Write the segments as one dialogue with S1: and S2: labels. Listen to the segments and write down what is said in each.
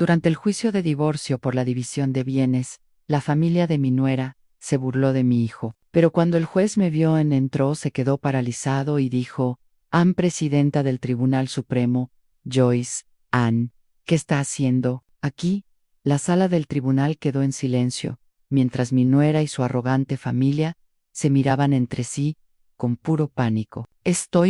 S1: Durante el juicio de divorcio por la división de bienes, la familia de mi nuera se burló de mi hijo. Pero cuando el juez me vio entró, se quedó paralizado y dijo: Ann, presidenta del Tribunal Supremo, Joyce, Ann, ¿qué está haciendo aquí? La sala del tribunal quedó en silencio, mientras mi nuera y su arrogante familia se miraban entre sí con puro pánico.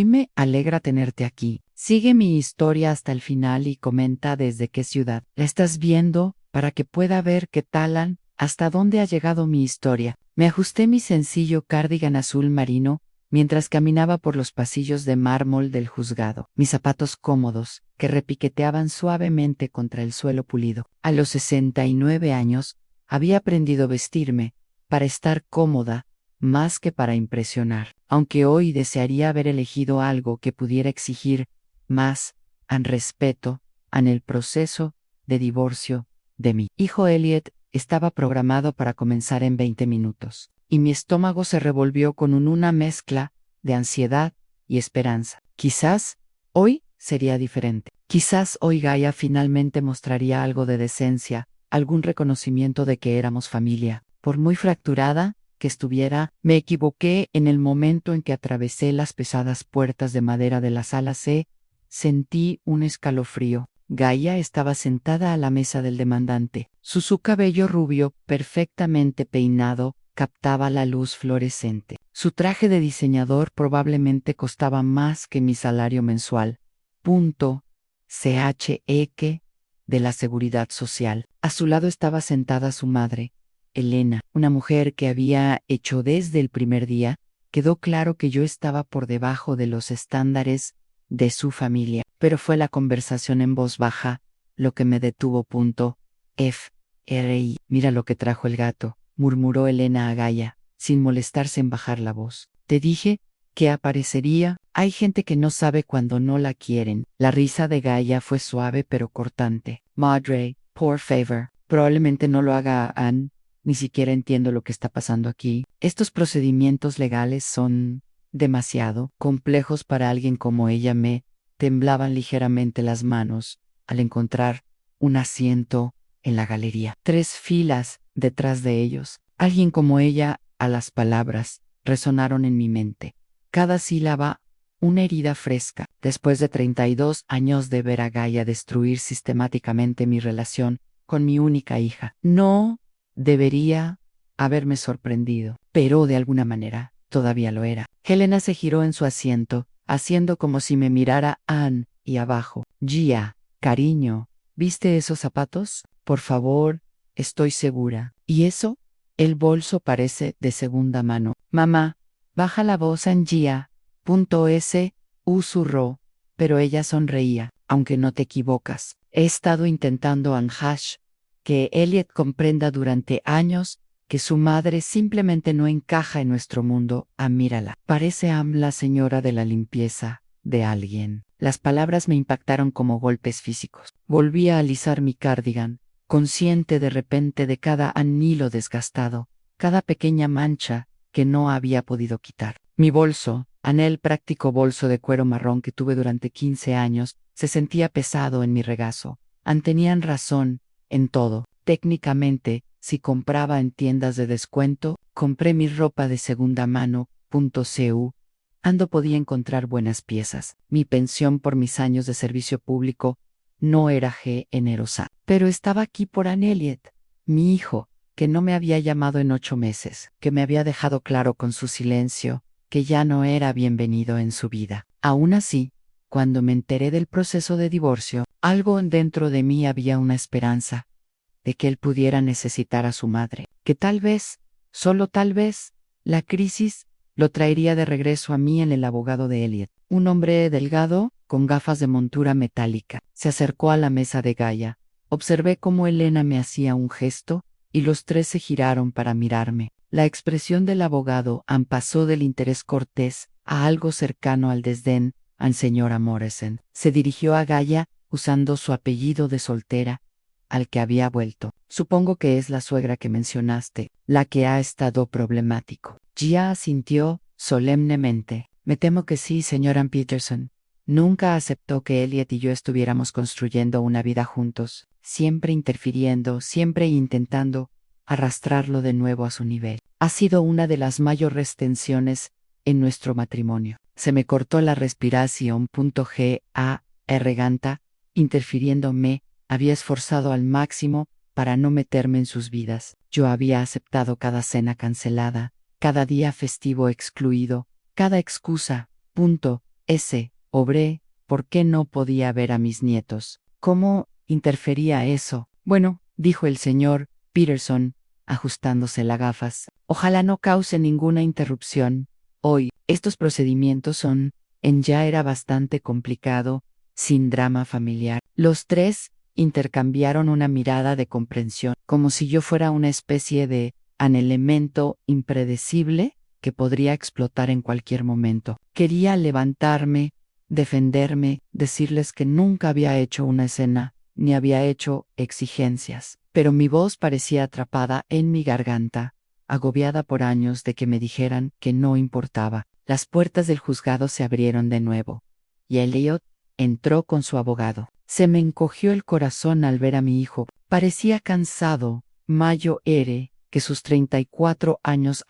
S1: Me alegra tenerte aquí. Sigue mi historia hasta el final y comenta desde qué ciudad la estás viendo para que pueda ver qué talan, hasta dónde ha llegado mi historia. Me ajusté mi sencillo cardigan azul marino mientras caminaba por los pasillos de mármol del juzgado, mis zapatos cómodos, que repiqueteaban suavemente contra el suelo pulido. A los 69 años, había aprendido a vestirme para estar cómoda, más que para impresionar, aunque hoy desearía haber elegido algo que pudiera exigir más en respeto en el proceso de divorcio de mi hijo Elliot. Estaba programado para comenzar en 20 minutos, y mi estómago se revolvió con una mezcla de ansiedad y esperanza. Quizás hoy sería diferente. Quizás hoy Gaia finalmente mostraría algo de decencia, algún reconocimiento de que éramos familia. Por muy fracturada que estuviera, me equivoqué en el momento en que atravesé las pesadas puertas de madera de la sala C. Sentí un escalofrío. Gaia estaba sentada a la mesa del demandante. Su cabello rubio, perfectamente peinado, captaba la luz fluorescente. Su traje de diseñador probablemente costaba más que mi salario mensual. CHEQ de la Seguridad Social. A su lado estaba sentada su madre, Elena, una mujer que había hecho desde el primer día. Quedó claro que yo estaba por debajo de los estándares de su familia, pero fue la conversación en voz baja lo que me detuvo. Mira lo que trajo el gato, murmuró Elena a Gaia, sin molestarse en bajar la voz. Te dije que aparecería. Hay gente que no sabe cuando no la quieren. La risa de Gaia fue suave pero cortante. Madre, por favor, probablemente no lo haga Ann. Ni siquiera entiendo lo que está pasando aquí. Estos procedimientos legales son demasiado complejos para alguien como ella. Me temblaban ligeramente las manos al encontrar un asiento en la galería. 3 filas detrás de ellos. Alguien como ella. A las palabras resonaron en mi mente. Cada sílaba una herida fresca. Después de 32 años de ver a Gaia destruir sistemáticamente mi relación con mi única hija. No debería haberme sorprendido, pero de alguna manera todavía lo era. Helena se giró en su asiento, haciendo como si me mirara Ann, y abajo. Gia, cariño, ¿viste esos zapatos? Por favor, estoy segura. ¿Y eso? El bolso parece de segunda mano. Mamá, baja la voz en Gia. Susurró, pero ella sonreía. Aunque no te equivocas. He estado intentando que Elliot comprenda durante años que su madre simplemente no encaja en nuestro mundo. Mírala. Parece la señora de la limpieza de alguien. Las palabras me impactaron como golpes físicos. Volví a alisar mi cardigan, consciente de repente de cada anhilo desgastado, cada pequeña mancha que no había podido quitar. Mi bolso, el práctico bolso de cuero marrón que tuve durante 15 años, se sentía pesado en mi regazo. Tenían razón en todo. Técnicamente, si compraba en tiendas de descuento, compré mi ropa de segunda mano. Podía encontrar buenas piezas. Mi pensión por mis años de servicio público no era generosa. Pero estaba aquí por Ann Elliot, mi hijo, que no me había llamado en 8 meses, que me había dejado claro con su silencio que ya no era bienvenido en su vida. Aún así, cuando me enteré del proceso de divorcio, algo dentro de mí había una esperanza de que él pudiera necesitar a su madre, que tal vez, solo tal vez, la crisis lo traería de regreso a mí. En el abogado de Elliot, un hombre delgado, con gafas de montura metálica, se acercó a la mesa de Gaia. Observé cómo Elena me hacía un gesto, y los 3 se giraron para mirarme. La expresión del abogado pasó del interés cortés a algo cercano al desdén. Señora Morrison se dirigió a Gaia usando su apellido de soltera, al que había vuelto. Supongo que es la suegra que mencionaste, la que ha estado problemático. Gia asintió solemnemente. Me temo que sí, señora Peterson. Nunca aceptó que Elliot y yo estuviéramos construyendo una vida juntos. siempre interfiriendo, siempre intentando arrastrarlo de nuevo a su nivel. Ha sido una de las mayores tensiones en nuestro matrimonio. Se me cortó la respiración. Garganta, interfiriéndome, había esforzado al máximo para no meterme en sus vidas. Yo había aceptado cada cena cancelada, cada día festivo excluido, cada excusa. Obré, ¿por qué no podía ver a mis nietos? ¿Cómo interfería eso? Bueno, dijo el señor Peterson, ajustándose las gafas. Ojalá no cause ninguna interrupción. Hoy, estos procedimientos ya era bastante complicado, sin drama familiar. Los tres intercambiaron una mirada de comprensión, como si yo fuera una especie de elemento impredecible que podría explotar en cualquier momento. Quería levantarme, defenderme, decirles que nunca había hecho una escena, ni había hecho exigencias, pero mi voz parecía atrapada en mi garganta, agobiada por años de que me dijeran que no importaba. Las puertas del juzgado se abrieron de nuevo, y Elliot entró con su abogado. Se me encogió el corazón al ver a mi hijo. Parecía cansado, mayo ere, que sus 34 años,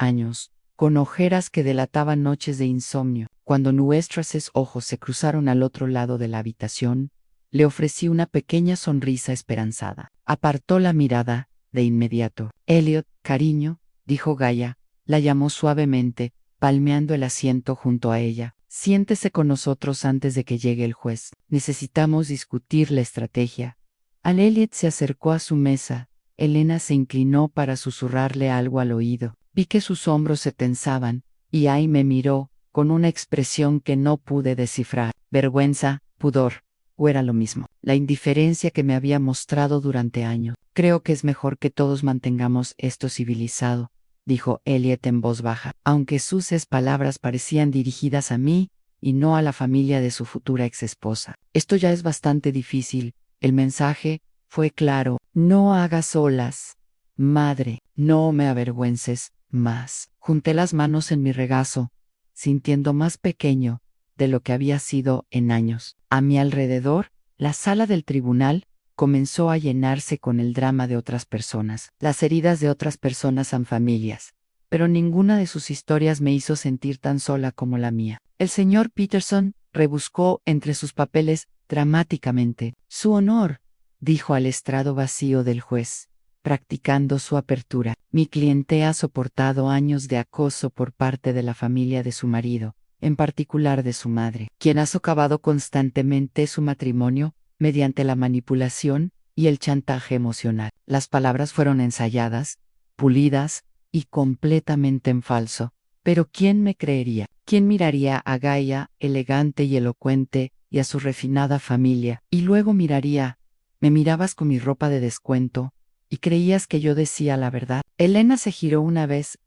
S1: con ojeras que delataban noches de insomnio. Cuando nuestros ojos se cruzaron al otro lado de la habitación, le ofrecí una pequeña sonrisa esperanzada. Apartó la mirada de inmediato. Elliot, cariño, dijo Gaia, la llamó suavemente, palmeando el asiento junto a ella. Siéntese con nosotros antes de que llegue el juez. Necesitamos discutir la estrategia. Al Elliot se acercó a su mesa. Elena se inclinó para susurrarle algo al oído. Vi que sus hombros se tensaban, y ahí me miró, con una expresión que no pude descifrar. Vergüenza, pudor, o era lo mismo. La indiferencia que me había mostrado durante años. Creo que es mejor que todos mantengamos esto civilizado, dijo Elliot en voz baja, aunque sus palabras parecían dirigidas a mí, y no a la familia de su futura exesposa. Esto ya es bastante difícil. El mensaje fue claro. No hagas olas, madre, no me avergüences más. Junté las manos en mi regazo, sintiendo más pequeño de lo que había sido en años. A mi alrededor, la sala del tribunal comenzó a llenarse con el drama de otras personas. Las heridas de otras personas son familias, pero ninguna de sus historias me hizo sentir tan sola como la mía. El señor Peterson rebuscó entre sus papeles dramáticamente. Su honor, dijo al estrado vacío del juez, practicando su apertura. Mi cliente ha soportado años de acoso por parte de la familia de su marido, en particular de su madre, quien ha socavado constantemente su matrimonio mediante la manipulación y el chantaje emocional. Las palabras fueron ensayadas, pulidas y completamente en falso. Pero ¿quién me creería? ¿Quién miraría a Gaia, elegante y elocuente, y a su refinada familia, y luego me mirabas con mi ropa de descuento, y creías que yo decía la verdad? Elena se giró una vez,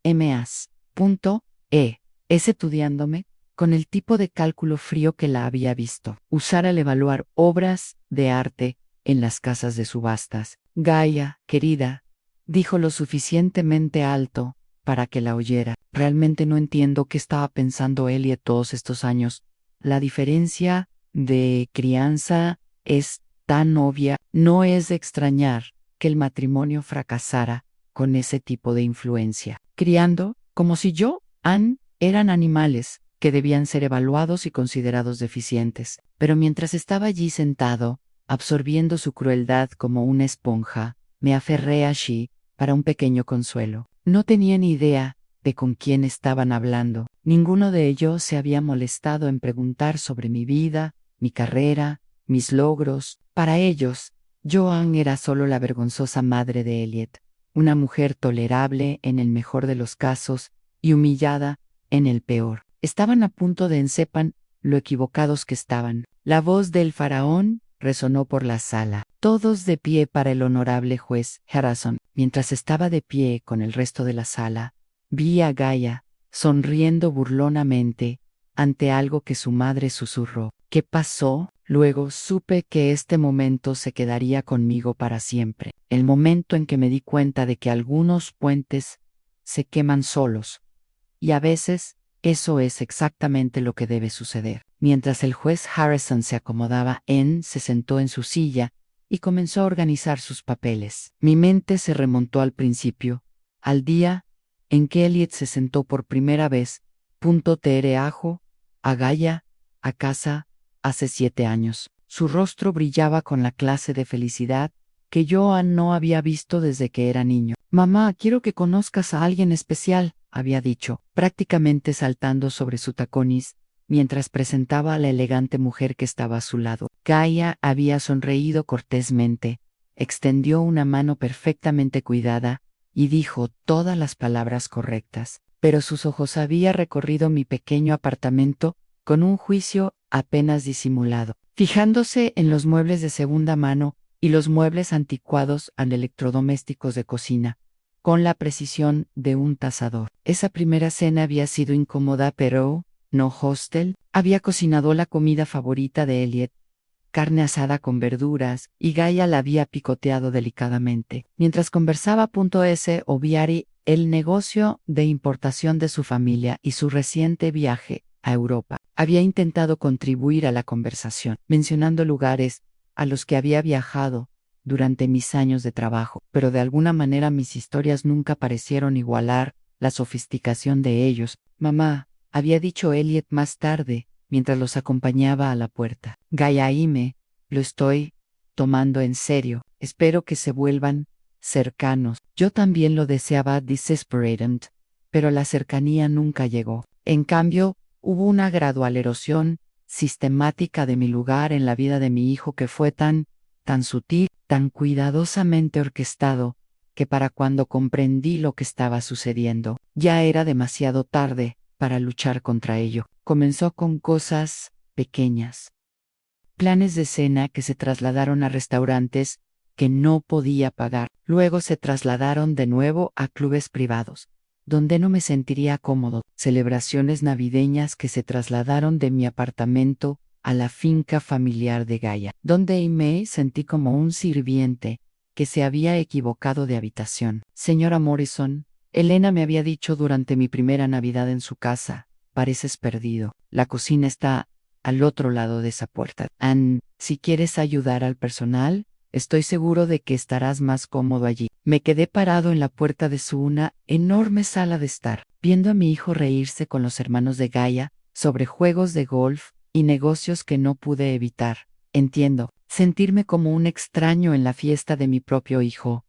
S1: estudiándome, con el tipo de cálculo frío que la había visto usar al evaluar obras de arte en las casas de subastas. Gaia, querida, dijo lo suficientemente alto para que la oyera. Realmente no entiendo qué estaba pensando Elliot todos estos años. La diferencia de crianza es tan obvia. No es de extrañar que el matrimonio fracasara con ese tipo de influencia. Criando, como si eran animales que debían ser evaluados y considerados deficientes. Pero mientras estaba allí sentado, absorbiendo su crueldad como una esponja, me aferré a She para un pequeño consuelo. No tenía ni idea de con quién estaban hablando. Ninguno de ellos se había molestado en preguntar sobre mi vida, mi carrera, mis logros. Para ellos, Joan era solo la vergonzosa madre de Elliot, una mujer tolerable en el mejor de los casos y humillada en el peor. Estaban a punto de sepan lo equivocados que estaban. La voz del faraón resonó por la sala. Todos de pie para el honorable juez Harrison. Mientras estaba de pie con el resto de la sala, vi a Gaia, sonriendo burlonamente, ante algo que su madre susurró. ¿Qué pasó? Luego supe que este momento se quedaría conmigo para siempre. El momento en que me di cuenta de que algunos puentes se queman solos. Y a veces, eso es exactamente lo que debe suceder. Mientras el juez Harrison se acomodaba se sentó en su silla, y comenzó a organizar sus papeles. Mi mente se remontó al principio, al día en que Elliot se sentó por primera vez, ajo, a Gaia, a casa, hace 7 años. Su rostro brillaba con la clase de felicidad que yo no había visto desde que era niño. Mamá, quiero que conozcas a alguien especial, había dicho, prácticamente saltando sobre su taconis, mientras presentaba a la elegante mujer que estaba a su lado. Gaia había sonreído cortésmente, extendió una mano perfectamente cuidada y dijo todas las palabras correctas, pero sus ojos habían recorrido mi pequeño apartamento con un juicio apenas disimulado, fijándose en los muebles de segunda mano y los muebles anticuados y electrodomésticos de cocina, con la precisión de un tasador. Esa primera cena había sido incómoda, pero no hostel. Había cocinado la comida favorita de Elliot, carne asada con verduras, y Gaia la había picoteado delicadamente. Mientras conversaba, obviari el negocio de importación de su familia y su reciente viaje a Europa. Había intentado contribuir a la conversación, mencionando lugares a los que había viajado durante mis años de trabajo, pero de alguna manera mis historias nunca parecieron igualar la sofisticación de ellos. Mamá, había dicho Elliot más tarde, mientras los acompañaba a la puerta. Gaia, lo estoy tomando en serio. Espero que se vuelvan cercanos. Yo también lo deseaba desesperadamente, pero la cercanía nunca llegó. En cambio, hubo una gradual erosión sistemática de mi lugar en la vida de mi hijo que fue tan sutil, tan cuidadosamente orquestado, que para cuando comprendí lo que estaba sucediendo, ya era demasiado tarde para luchar contra ello. Comenzó con cosas pequeñas. Planes de cena que se trasladaron a restaurantes que no podía pagar. Luego se trasladaron de nuevo a clubes privados, donde no me sentiría cómodo. Celebraciones navideñas que se trasladaron de mi apartamento a la finca familiar de Gaia, donde me sentí como un sirviente que se había equivocado de habitación. Señora Morrison, Elena me había dicho durante mi primera Navidad en su casa, pareces perdido. La cocina está al otro lado de esa puerta. Si quieres ayudar al personal, estoy seguro de que estarás más cómodo allí. Me quedé parado en la puerta de su enorme sala de estar, viendo a mi hijo reírse con los hermanos de Gaia sobre juegos de golf y negocios que no pude evitar. Entiendo, sentirme como un extraño en la fiesta de mi propio hijo.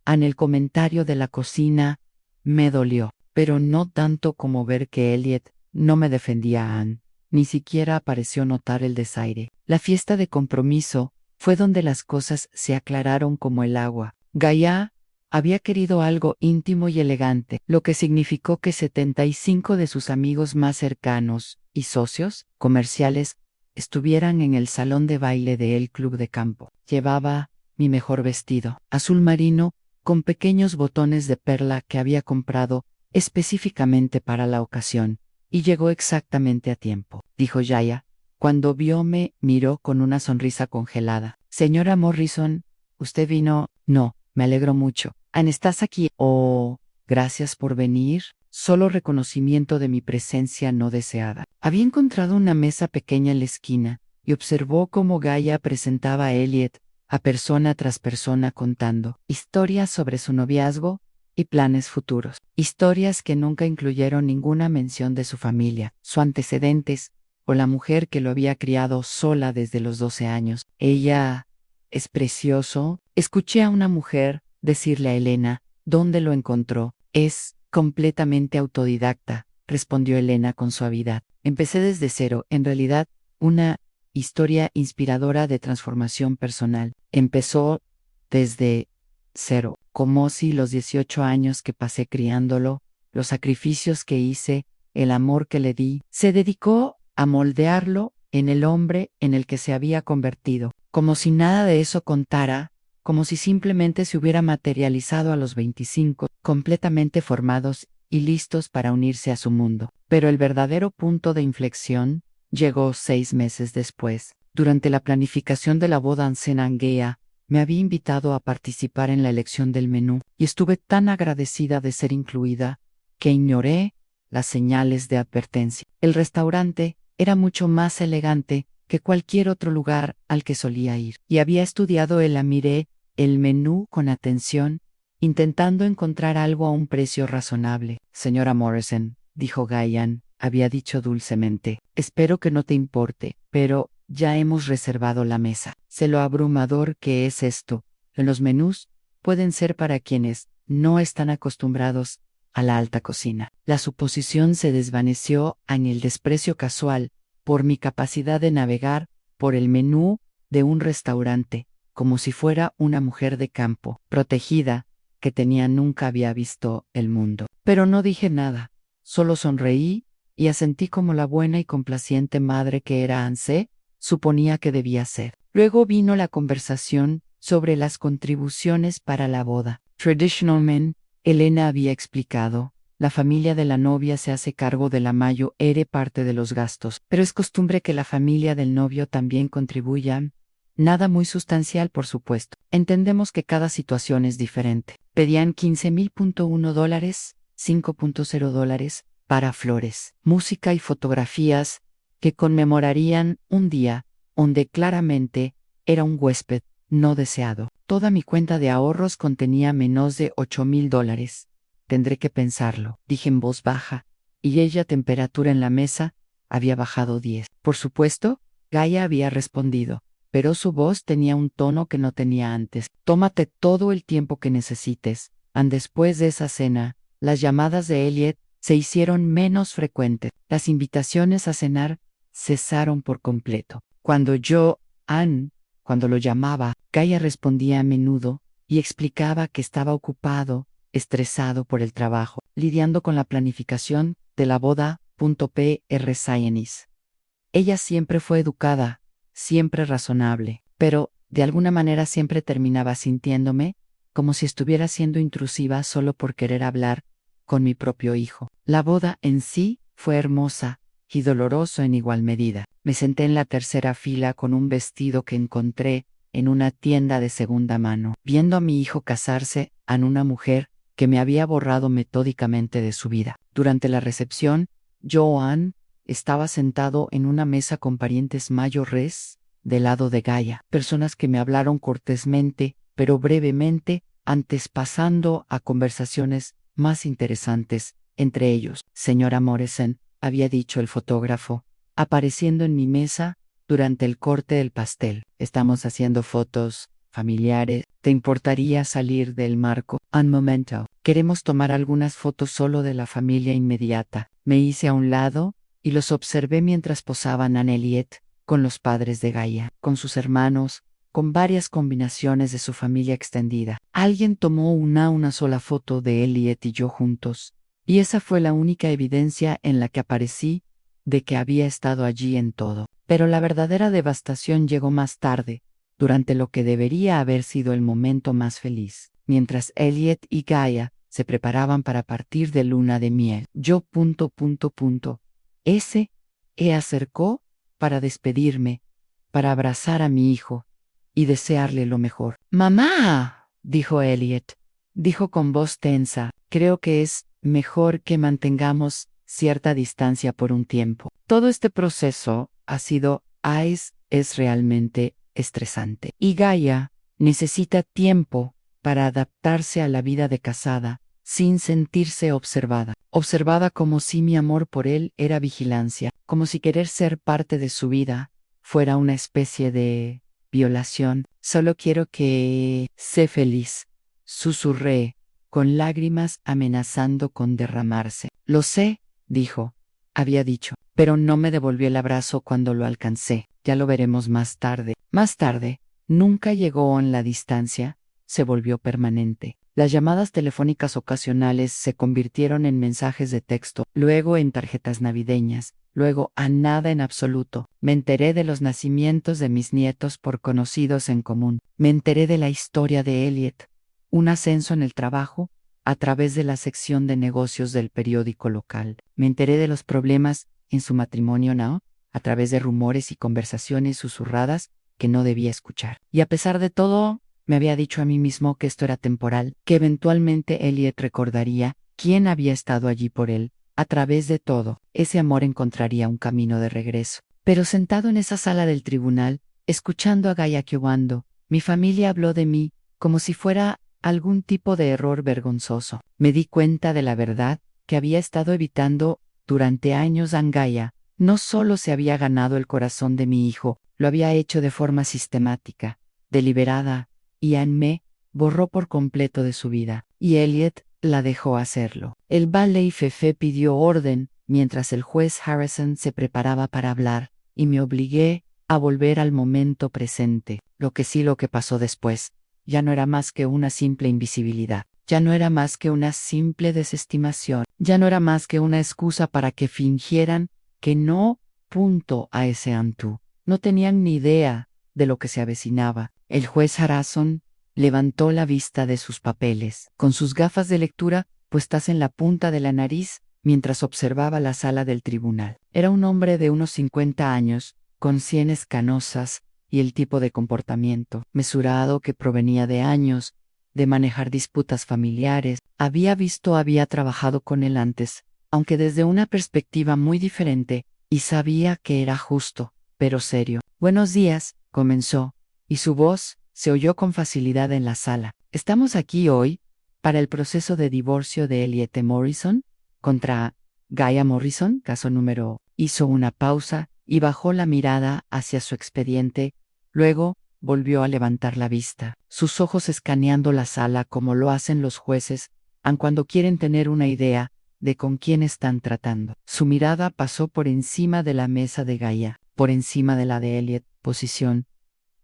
S1: El comentario de la cocina me dolió, pero no tanto como ver que Elliot no me defendía a Anne. Ni siquiera pareció notar el desaire. La fiesta de compromiso fue donde las cosas se aclararon como el agua. Gaia había querido algo íntimo y elegante, lo que significó que 75 de sus amigos más cercanos y socios comerciales estuvieran en el salón de baile del club de campo. Llevaba mi mejor vestido, azul marino, con pequeños botones de perla que había comprado específicamente para la ocasión, y llegó exactamente a tiempo, dijo Gaia. Cuando me miró con una sonrisa congelada. Señora Morrison, ¿usted vino? No, me alegro mucho. ¿Estás aquí? Oh, gracias por venir. Solo reconocimiento de mi presencia no deseada. Había encontrado una mesa pequeña en la esquina y observó cómo Gaia presentaba a Elliot a persona tras persona contando historias sobre su noviazgo y planes futuros. Historias que nunca incluyeron ninguna mención de su familia, sus antecedentes, o la mujer que lo había criado sola desde los 12 años. Ella es precioso. Escuché a una mujer decirle a Elena dónde lo encontró. Es completamente autodidacta, respondió Elena con suavidad. Empecé desde cero, en realidad, una historia inspiradora de transformación personal. Empezó desde cero, como si los 18 años que pasé criándolo, los sacrificios que hice, el amor que le di, se dedicó a moldearlo en el hombre en el que se había convertido, como si nada de eso contara, como si simplemente se hubiera materializado a los 25, completamente formados y listos para unirse a su mundo. Pero el verdadero punto de inflexión llegó 6 meses después. Durante la planificación de la boda en Senangea, me había invitado a participar en la elección del menú, y estuve tan agradecida de ser incluida, que ignoré las señales de advertencia. El restaurante era mucho más elegante que cualquier otro lugar al que solía ir, y había estudiado el menú con atención, intentando encontrar algo a un precio razonable. Señora Morrison, dijo Guyan, había dicho dulcemente, espero que no te importe, pero ya hemos reservado la mesa. Sé lo abrumador que es esto. En los menús pueden ser para quienes no están acostumbrados a la alta cocina. La suposición se desvaneció en el desprecio casual por mi capacidad de navegar por el menú de un restaurante, como si fuera una mujer de campo, protegida, que nunca había visto el mundo. Pero no dije nada, solo sonreí y asentí como la buena y complaciente madre que era Anse suponía que debía ser. Luego vino la conversación sobre las contribuciones para la boda. Traditionalmente, Elena había explicado, la familia de la novia se hace cargo de la mayor parte de los gastos, pero es costumbre que la familia del novio también contribuya. Nada muy sustancial, por supuesto. Entendemos que cada situación es diferente. Pedían $15,000.1, $5,000 para flores, música y fotografías que conmemorarían un día donde claramente era un huésped no deseado. Toda mi cuenta de ahorros contenía menos de $8,000. Tendré que pensarlo, dije en voz baja, y ella temperatura en la mesa había bajado 10. Por supuesto, Gaia había respondido, pero su voz tenía un tono que no tenía antes. Tómate todo el tiempo que necesites. Después de esa cena, las llamadas de Elliot se hicieron menos frecuentes. Las invitaciones a cenar cesaron por completo. Cuando lo llamaba, Gaia respondía a menudo y explicaba que estaba ocupado, estresado por el trabajo, lidiando con la planificación de la boda. Pr. Science. Ella siempre fue educada, siempre razonable, pero, de alguna manera siempre terminaba sintiéndome como si estuviera siendo intrusiva solo por querer hablar con mi propio hijo. La boda en sí fue hermosa y doloroso en igual medida. Me senté en la tercera fila con un vestido que encontré en una tienda de segunda mano, viendo a mi hijo casarse a una mujer que me había borrado metódicamente de su vida. Durante la recepción, Joan estaba sentado en una mesa con parientes mayores del lado de Gaia, personas que me hablaron cortésmente, pero brevemente, antes pasando a conversaciones más interesantes, entre ellos. Señora Morrison, había dicho el fotógrafo, apareciendo en mi mesa durante el corte del pastel. Estamos haciendo fotos familiares. ¿Te importaría salir del marco? Un momento. Queremos tomar algunas fotos solo de la familia inmediata. Me hice a un lado y los observé mientras posaban a Elliot con los padres de Gaia, con sus hermanos, con varias combinaciones de su familia extendida. Alguien tomó una sola foto de Elliot y yo juntos, y esa fue la única evidencia en la que aparecí de que había estado allí en todo. Pero la verdadera devastación llegó más tarde, durante lo que debería haber sido el momento más feliz, mientras Elliot y Gaia se preparaban para partir de luna de miel. Acercó para despedirme, para abrazar a mi hijo y desearle lo mejor. «Mamá», dijo Elliot. Dijo con voz tensa, «creo que es mejor que mantengamos cierta distancia por un tiempo. Todo este proceso es realmente estresante. Y Gaia necesita tiempo para adaptarse a la vida de casada, sin sentirse observada. Observada como si mi amor por él era vigilancia, como si querer ser parte de su vida fuera una especie de violación. Solo quiero que sé feliz», susurré, con lágrimas amenazando con derramarse. «Lo sé», había dicho, pero no me devolvió el abrazo cuando lo alcancé. «Ya lo veremos más tarde». Más tarde, nunca llegó en la distancia, se volvió permanente. Las llamadas telefónicas ocasionales se convirtieron en mensajes de texto, luego en tarjetas navideñas, luego a nada en absoluto. Me enteré de los nacimientos de mis nietos por conocidos en común. Me enteré de la historia de Elliot, un ascenso en el trabajo, a través de la sección de negocios del periódico local. Me enteré de los problemas en su matrimonio a través de rumores y conversaciones susurradas que no debía escuchar. Y a pesar de todo, me había dicho a mí mismo que esto era temporal, que eventualmente Elliot recordaría quién había estado allí por él. A través de todo, ese amor encontraría un camino de regreso. Pero sentado en esa sala del tribunal, escuchando a Gaia Kiowando, mi familia habló de mí como si fuera algún tipo de error vergonzoso. Me di cuenta de la verdad que había estado evitando durante años. Gaia no solo se había ganado el corazón de mi hijo, lo había hecho de forma sistemática, deliberada, y me borró por completo de su vida. Y Elliot la dejó hacerlo. El Ballet Fefe pidió orden mientras el juez Harrison se preparaba para hablar, y me obligué a volver al momento presente. Lo que pasó después ya no era más que una simple invisibilidad, ya no era más que una simple desestimación, ya no era más que una excusa para que fingieran que no. A ese Antú. No tenían ni idea de lo que se avecinaba. El juez Harrison levantó la vista de sus papeles, con sus gafas de lectura puestas en la punta de la nariz, mientras observaba la sala del tribunal. Era un hombre de unos 50 años, con sienes canosas, y el tipo de comportamiento mesurado que provenía de años de manejar disputas familiares. Había trabajado con él antes, aunque desde una perspectiva muy diferente, y sabía que era justo, pero serio. Buenos días, comenzó, y su voz se oyó con facilidad en la sala. Estamos aquí hoy para el proceso de divorcio de Elliot Morrison contra Gaia Morrison, caso número. Hizo una pausa y bajó la mirada hacia su expediente, luego volvió a levantar la vista, sus ojos escaneando la sala como lo hacen los jueces, aun cuando quieren tener una idea de con quién están tratando. Su mirada pasó por encima de la mesa de Gaia, por encima de la de Elliot, posición,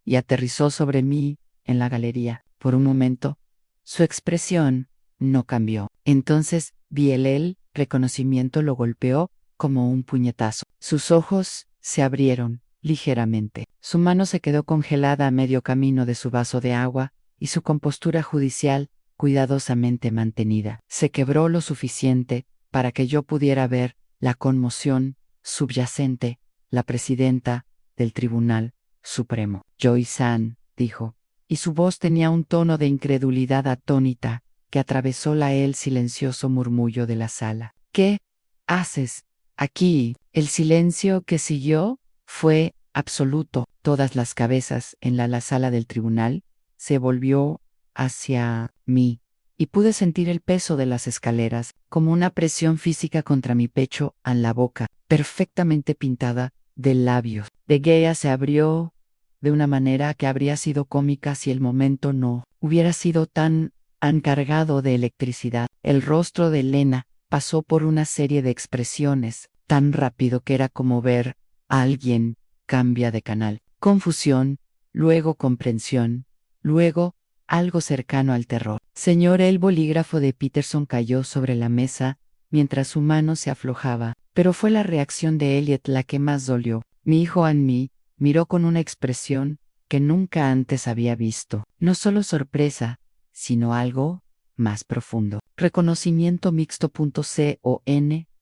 S1: y aterrizó sobre mí en la galería. Por un momento, su expresión no cambió. Entonces vi el reconocimiento lo golpeó como un puñetazo. Sus ojos se abrieron ligeramente. Su mano se quedó congelada a medio camino de su vaso de agua, y su compostura judicial, cuidadosamente mantenida, se quebró lo suficiente para que yo pudiera ver la conmoción subyacente. La presidenta del Tribunal Supremo, Joy San, dijo, y su voz tenía un tono de incredulidad atónita que atravesó el silencioso murmullo de la sala. ¿Qué haces aquí? El silencio que siguió fue absoluto. Todas las cabezas en la sala del tribunal se volvió hacia mí, y pude sentir el peso de las escaleras, como una presión física contra mi pecho. En la boca, perfectamente pintada de labios de Gaia, se abrió de una manera que habría sido cómica si el momento no hubiera sido tan cargado de electricidad. El rostro de Elena pasó por una serie de expresiones, tan rápido que era como ver a alguien cambia de canal. Confusión, luego comprensión, luego algo cercano al terror. Señor, el bolígrafo de Peterson cayó sobre la mesa mientras su mano se aflojaba, pero fue la reacción de Elliot la que más dolió. Mi hijo Anmi miró con una expresión que nunca antes había visto. No solo sorpresa, sino algo más profundo. Reconocimiento mixto.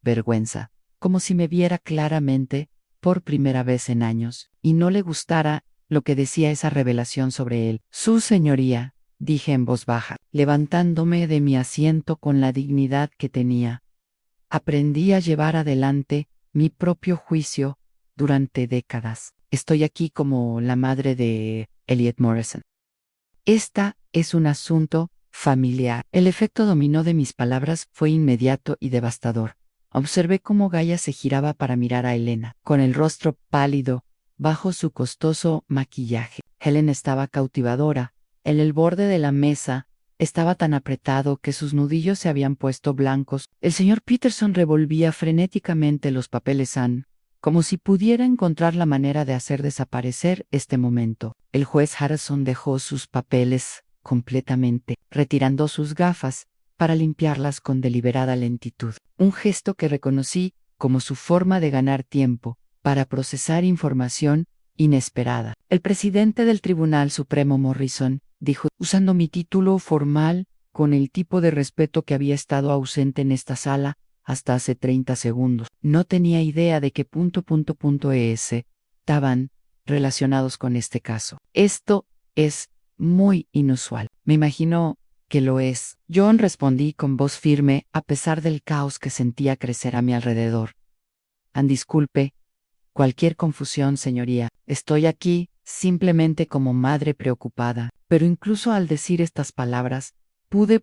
S1: Vergüenza. Como si me viera claramente, por primera vez en años, y no le gustara lo que decía esa revelación sobre él. Su señoría, dije en voz baja, levantándome de mi asiento con la dignidad que tenía. Aprendí a llevar adelante mi propio juicio durante décadas. Estoy aquí como la madre de Elliot Morrison. Es un asunto familiar. El efecto dominó de mis palabras fue inmediato y devastador. Observé cómo Gaia se giraba para mirar a Elena, con el rostro pálido, bajo su costoso maquillaje. Helen estaba cautivadora. El borde de la mesa estaba tan apretado que sus nudillos se habían puesto blancos. El señor Peterson revolvía frenéticamente los papeles como si pudiera encontrar la manera de hacer desaparecer este momento. El juez Harrison dejó sus papeles completamente, retirando sus gafas para limpiarlas con deliberada lentitud, un gesto que reconocí como su forma de ganar tiempo para procesar información inesperada. El presidente del Tribunal Supremo Morrison dijo, usando mi título formal con el tipo de respeto que había estado ausente en esta sala hasta hace 30 segundos. No tenía idea de qué estaban relacionados con este caso. Esto es muy inusual. Me imagino que lo es. John, respondí con voz firme, a pesar del caos que sentía crecer a mi alrededor. Disculpe, Cualquier confusión, señoría. Estoy aquí simplemente como madre preocupada. Pero incluso al decir estas palabras, pude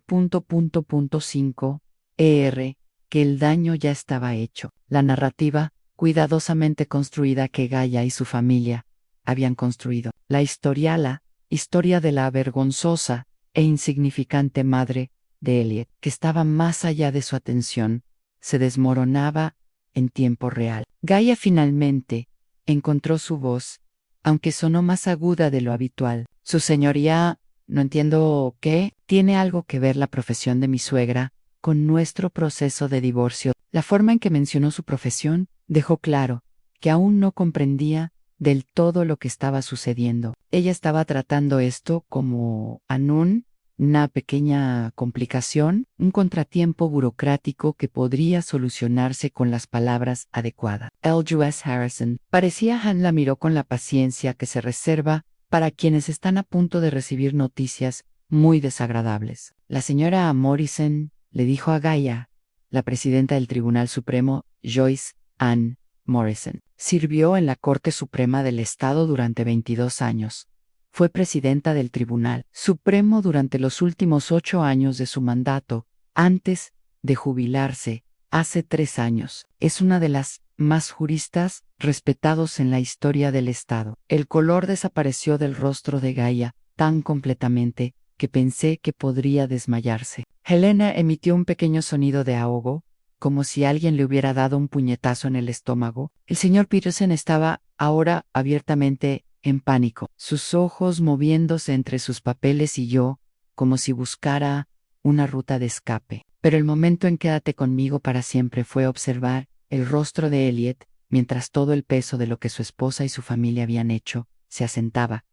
S1: 5 que el daño ya estaba hecho. La narrativa, cuidadosamente construida que Gaia y su familia habían construido. La historia de la vergonzosa e insignificante madre de Elliot, que estaba más allá de su atención, se desmoronaba en tiempo real. Gaia finalmente encontró su voz, aunque sonó más aguda de lo habitual. Su señoría, no entiendo qué, tiene algo que ver la profesión de mi suegra con nuestro proceso de divorcio. La forma en que mencionó su profesión dejó claro que aún no comprendía del todo lo que estaba sucediendo. Ella estaba tratando esto como una pequeña complicación, un contratiempo burocrático que podría solucionarse con las palabras adecuadas. L.U.S. Harrison. Parecía Han la miró con la paciencia que se reserva para quienes están a punto de recibir noticias muy desagradables. La señora Morrison le dijo a Gaia, la presidenta del Tribunal Supremo, Joyce Ann Morrison. Sirvió en la Corte Suprema del Estado durante 22 años. Fue presidenta del Tribunal Supremo durante los últimos 8 años de su mandato, antes de jubilarse, hace 3 años. Es una de las más juristas respetados en la historia del Estado. El color desapareció del rostro de Gaia tan completamente que pensé que podría desmayarse. Helena emitió un pequeño sonido de ahogo, como si alguien le hubiera dado un puñetazo en el estómago. El señor Peterson estaba ahora abiertamente en pánico, sus ojos moviéndose entre sus papeles y yo, como si buscara una ruta de escape. Pero el momento en quédate conmigo para siempre fue observar el rostro de Elliot, mientras todo el peso de lo que su esposa y su familia habían hecho se asentaba.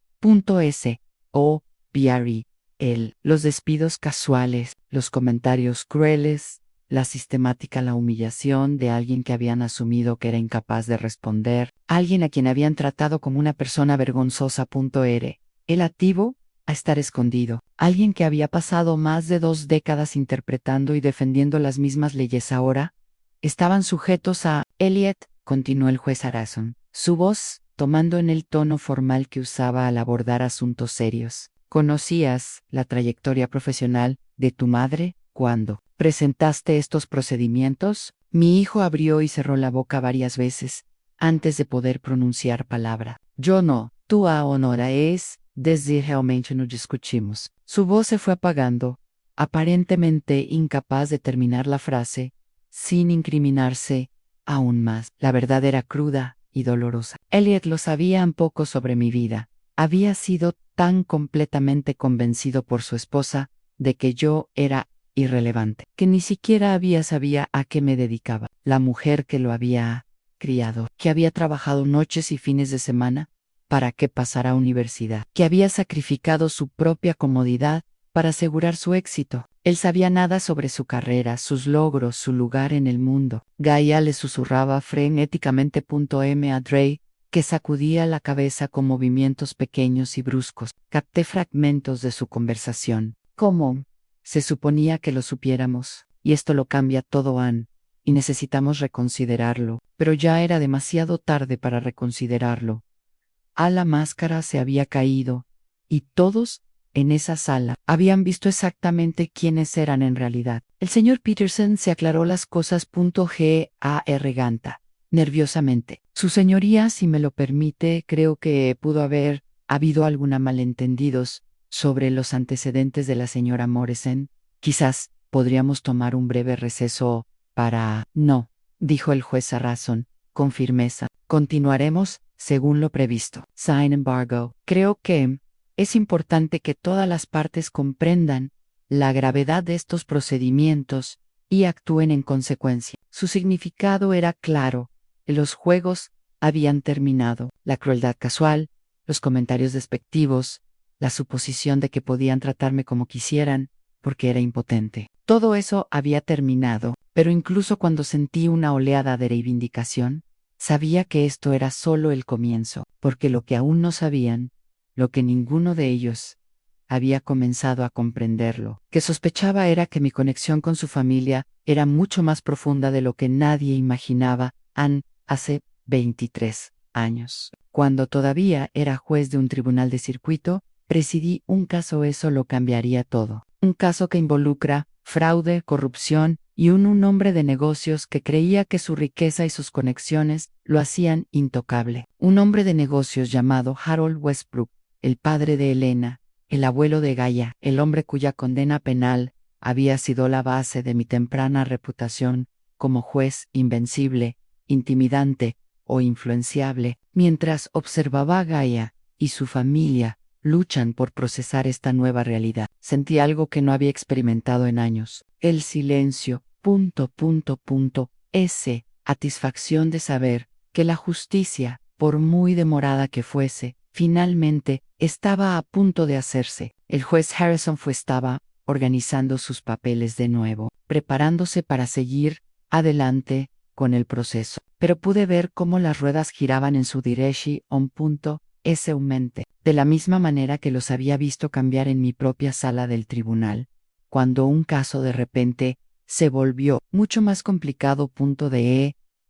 S1: Los despidos casuales, los comentarios crueles, la sistemática, la humillación de alguien que habían asumido que era incapaz de responder, alguien a quien habían tratado como una persona vergonzosa. El ativo a estar escondido, alguien que había pasado más de 2 décadas interpretando y defendiendo las mismas leyes ahora, estaban sujetos a Elliot, continuó el juez Harrison, su voz tomando en el tono formal que usaba al abordar asuntos serios. ¿Conocías la trayectoria profesional de tu madre cuando presentaste estos procedimientos? Mi hijo abrió y cerró la boca varias veces antes de poder pronunciar palabra. Yo no, tú ahora es, desde realmente no discutimos. Su voz se fue apagando, aparentemente incapaz de terminar la frase, sin incriminarse aún más. La verdad era cruda y dolorosa. Elliot lo sabía un poco sobre mi vida. Había sido tan completamente convencido por su esposa de que yo era irrelevante, que ni siquiera sabía a qué me dedicaba. La mujer que lo había criado, que había trabajado noches y fines de semana para que pasara universidad, que había sacrificado su propia comodidad para asegurar su éxito. Él sabía nada sobre su carrera, sus logros, su lugar en el mundo. Gaia le susurraba frenéticamente a Dre, que sacudía la cabeza con movimientos pequeños y bruscos. Capté fragmentos de su conversación. ¿Cómo? Se suponía que lo supiéramos, y esto lo cambia todo, Ann, y necesitamos reconsiderarlo, pero ya era demasiado tarde para reconsiderarlo. La máscara se había caído, y todos en esa sala habían visto exactamente quiénes eran en realidad. El señor Peterson se aclaró las cosas. Garganta, nerviosamente. Su señoría, si me lo permite, creo que pudo haber habido alguna malentendidos sobre los antecedentes de la señora Morrison. Quizás podríamos tomar un breve receso para... No, dijo el juez Harrison, con firmeza. Continuaremos según lo previsto. Sin embargo, creo que es importante que todas las partes comprendan la gravedad de estos procedimientos y actúen en consecuencia. Su significado era claro. Los juegos habían terminado. La crueldad casual, los comentarios despectivos, la suposición de que podían tratarme como quisieran, porque era impotente. Todo eso había terminado, pero incluso cuando sentí una oleada de reivindicación, sabía que esto era solo el comienzo, porque lo que aún no sabían, lo que ninguno de ellos había comenzado a comprenderlo, que sospechaba era que mi conexión con su familia era mucho más profunda de lo que nadie imaginaba. Hace 23 años. Cuando todavía era juez de un tribunal de circuito, presidí un caso, eso lo cambiaría todo. Un caso que involucra fraude, corrupción y un hombre de negocios que creía que su riqueza y sus conexiones lo hacían intocable. Un hombre de negocios llamado Harold Westbrook, el padre de Elena, el abuelo de Gaia, el hombre cuya condena penal había sido la base de mi temprana reputación como juez invencible, intimidante o influenciable. Mientras observaba a Gaia y su familia luchan por procesar esta nueva realidad, sentí algo que no había experimentado en años: el silencio, satisfacción de saber que la justicia, por muy demorada que fuese, finalmente estaba a punto de hacerse. El juez Harrison estaba organizando sus papeles de nuevo, preparándose para seguir adelante con el proceso. Pero pude ver cómo las ruedas giraban en su mente, de la misma manera que los había visto cambiar en mi propia sala del tribunal, cuando un caso de repente se volvió mucho más complicado.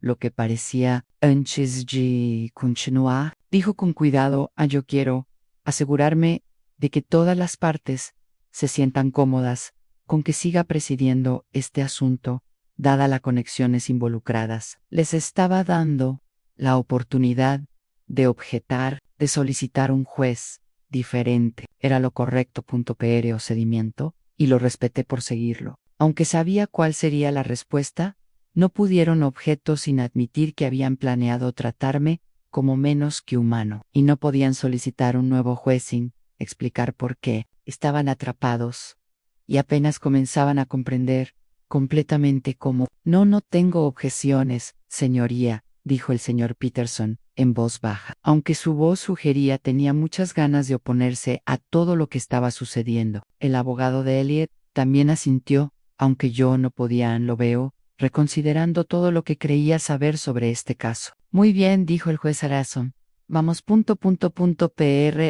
S1: Lo que parecía antes de continuar, dijo con cuidado: yo quiero asegurarme de que todas las partes se sientan cómodas con que siga presidiendo este asunto, dada las conexiones involucradas. Les estaba dando la oportunidad de objetar, de solicitar un juez diferente. Era lo correcto. Procedimiento, y lo respeté por seguirlo. Aunque sabía cuál sería la respuesta, no pudieron objeto sin admitir que habían planeado tratarme como menos que humano, y no podían solicitar un nuevo juez sin explicar por qué. Estaban atrapados y apenas comenzaban a comprender completamente cómo. No tengo objeciones, señoría, dijo el señor Peterson en voz baja. Aunque su voz sugería tenía muchas ganas de oponerse a todo lo que estaba sucediendo. El abogado de Elliot también asintió, aunque yo no podía, lo veo, reconsiderando todo lo que creía saber sobre este caso. Muy bien, dijo el juez Harrison. Vamos.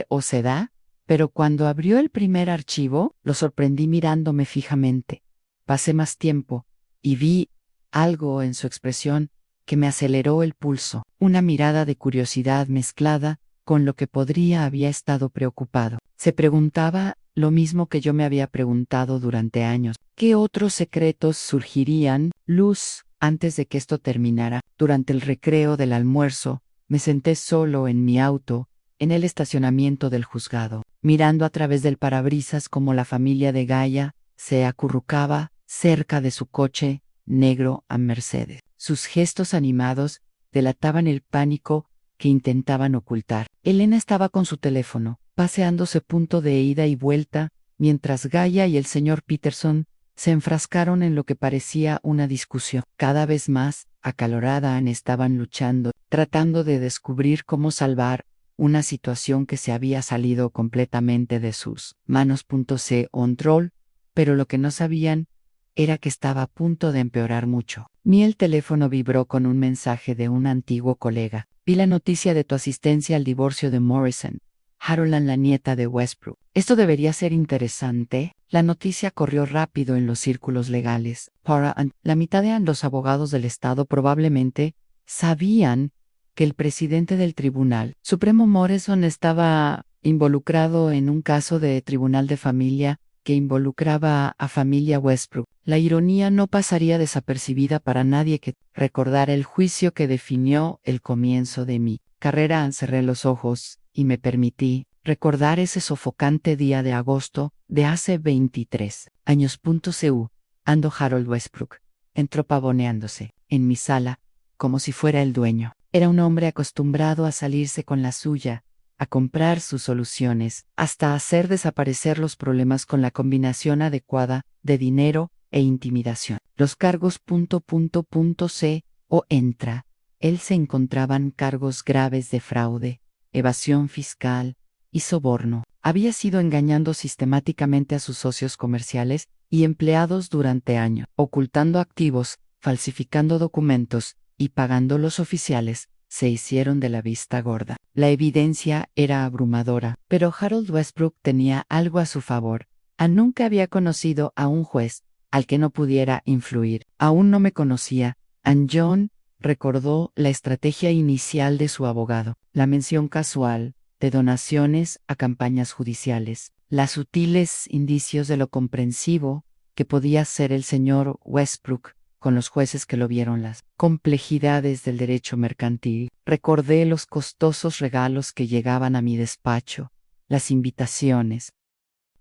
S1: ¿O se da? Pero cuando abrió el primer archivo, lo sorprendí mirándome fijamente. Pasé más tiempo y vi algo en su expresión que me aceleró el pulso, una mirada de curiosidad mezclada con lo que había estado preocupado. Se preguntaba lo mismo que yo me había preguntado durante años. ¿Qué otros secretos surgirían luz antes de que esto terminara? Durante el recreo del almuerzo, me senté solo en mi auto, en el estacionamiento del juzgado, mirando a través del parabrisas cómo la familia de Gaia se acurrucaba cerca de su coche negro a Mercedes. Sus gestos animados delataban el pánico que intentaban ocultar. Elena estaba con su teléfono, paseándose de ida y vuelta, mientras Gaia y el señor Peterson se enfrascaron en lo que parecía una discusión. Cada vez más acalorada, estaban luchando, tratando de descubrir cómo salvar una situación que se había salido completamente de sus manos. Control, pero lo que no sabían era que estaba a punto de empeorar mucho. El teléfono vibró con un mensaje de un antiguo colega. Vi la noticia de tu asistencia al divorcio de Morrison, Harold, la nieta de Westbrook. Esto debería ser interesante. La noticia corrió rápido en los círculos legales. La mitad de los abogados del estado probablemente sabían que el presidente del Tribunal Supremo Morrison estaba involucrado en un caso de tribunal de familia que involucraba a familia Westbrook. La ironía no pasaría desapercibida para nadie que recordara el juicio que definió el comienzo de mi carrera. Cerré los ojos y me permití recordar ese sofocante día de agosto de hace 23 años. Ando Harold Westbrook entró pavoneándose en mi sala como si fuera el dueño. Era un hombre acostumbrado a salirse con la suya, a comprar sus soluciones, hasta hacer desaparecer los problemas con la combinación adecuada de dinero e intimidación. Los cargos. Él se encontraban cargos graves de fraude, evasión fiscal y soborno. Había sido engañando sistemáticamente a sus socios comerciales y empleados durante años, ocultando activos, falsificando documentos y pagando los oficiales. Se hicieron de la vista gorda. La evidencia era abrumadora, pero Harold Westbrook tenía algo a su favor. Nunca había conocido a un juez al que no pudiera influir. Aún no me conocía. John recordó la estrategia inicial de su abogado, la mención casual de donaciones a campañas judiciales, los sutiles indicios de lo comprensivo que podía ser el señor Westbrook con los jueces que lo vieron, las complejidades del derecho mercantil. Recordé los costosos regalos que llegaban a mi despacho, las invitaciones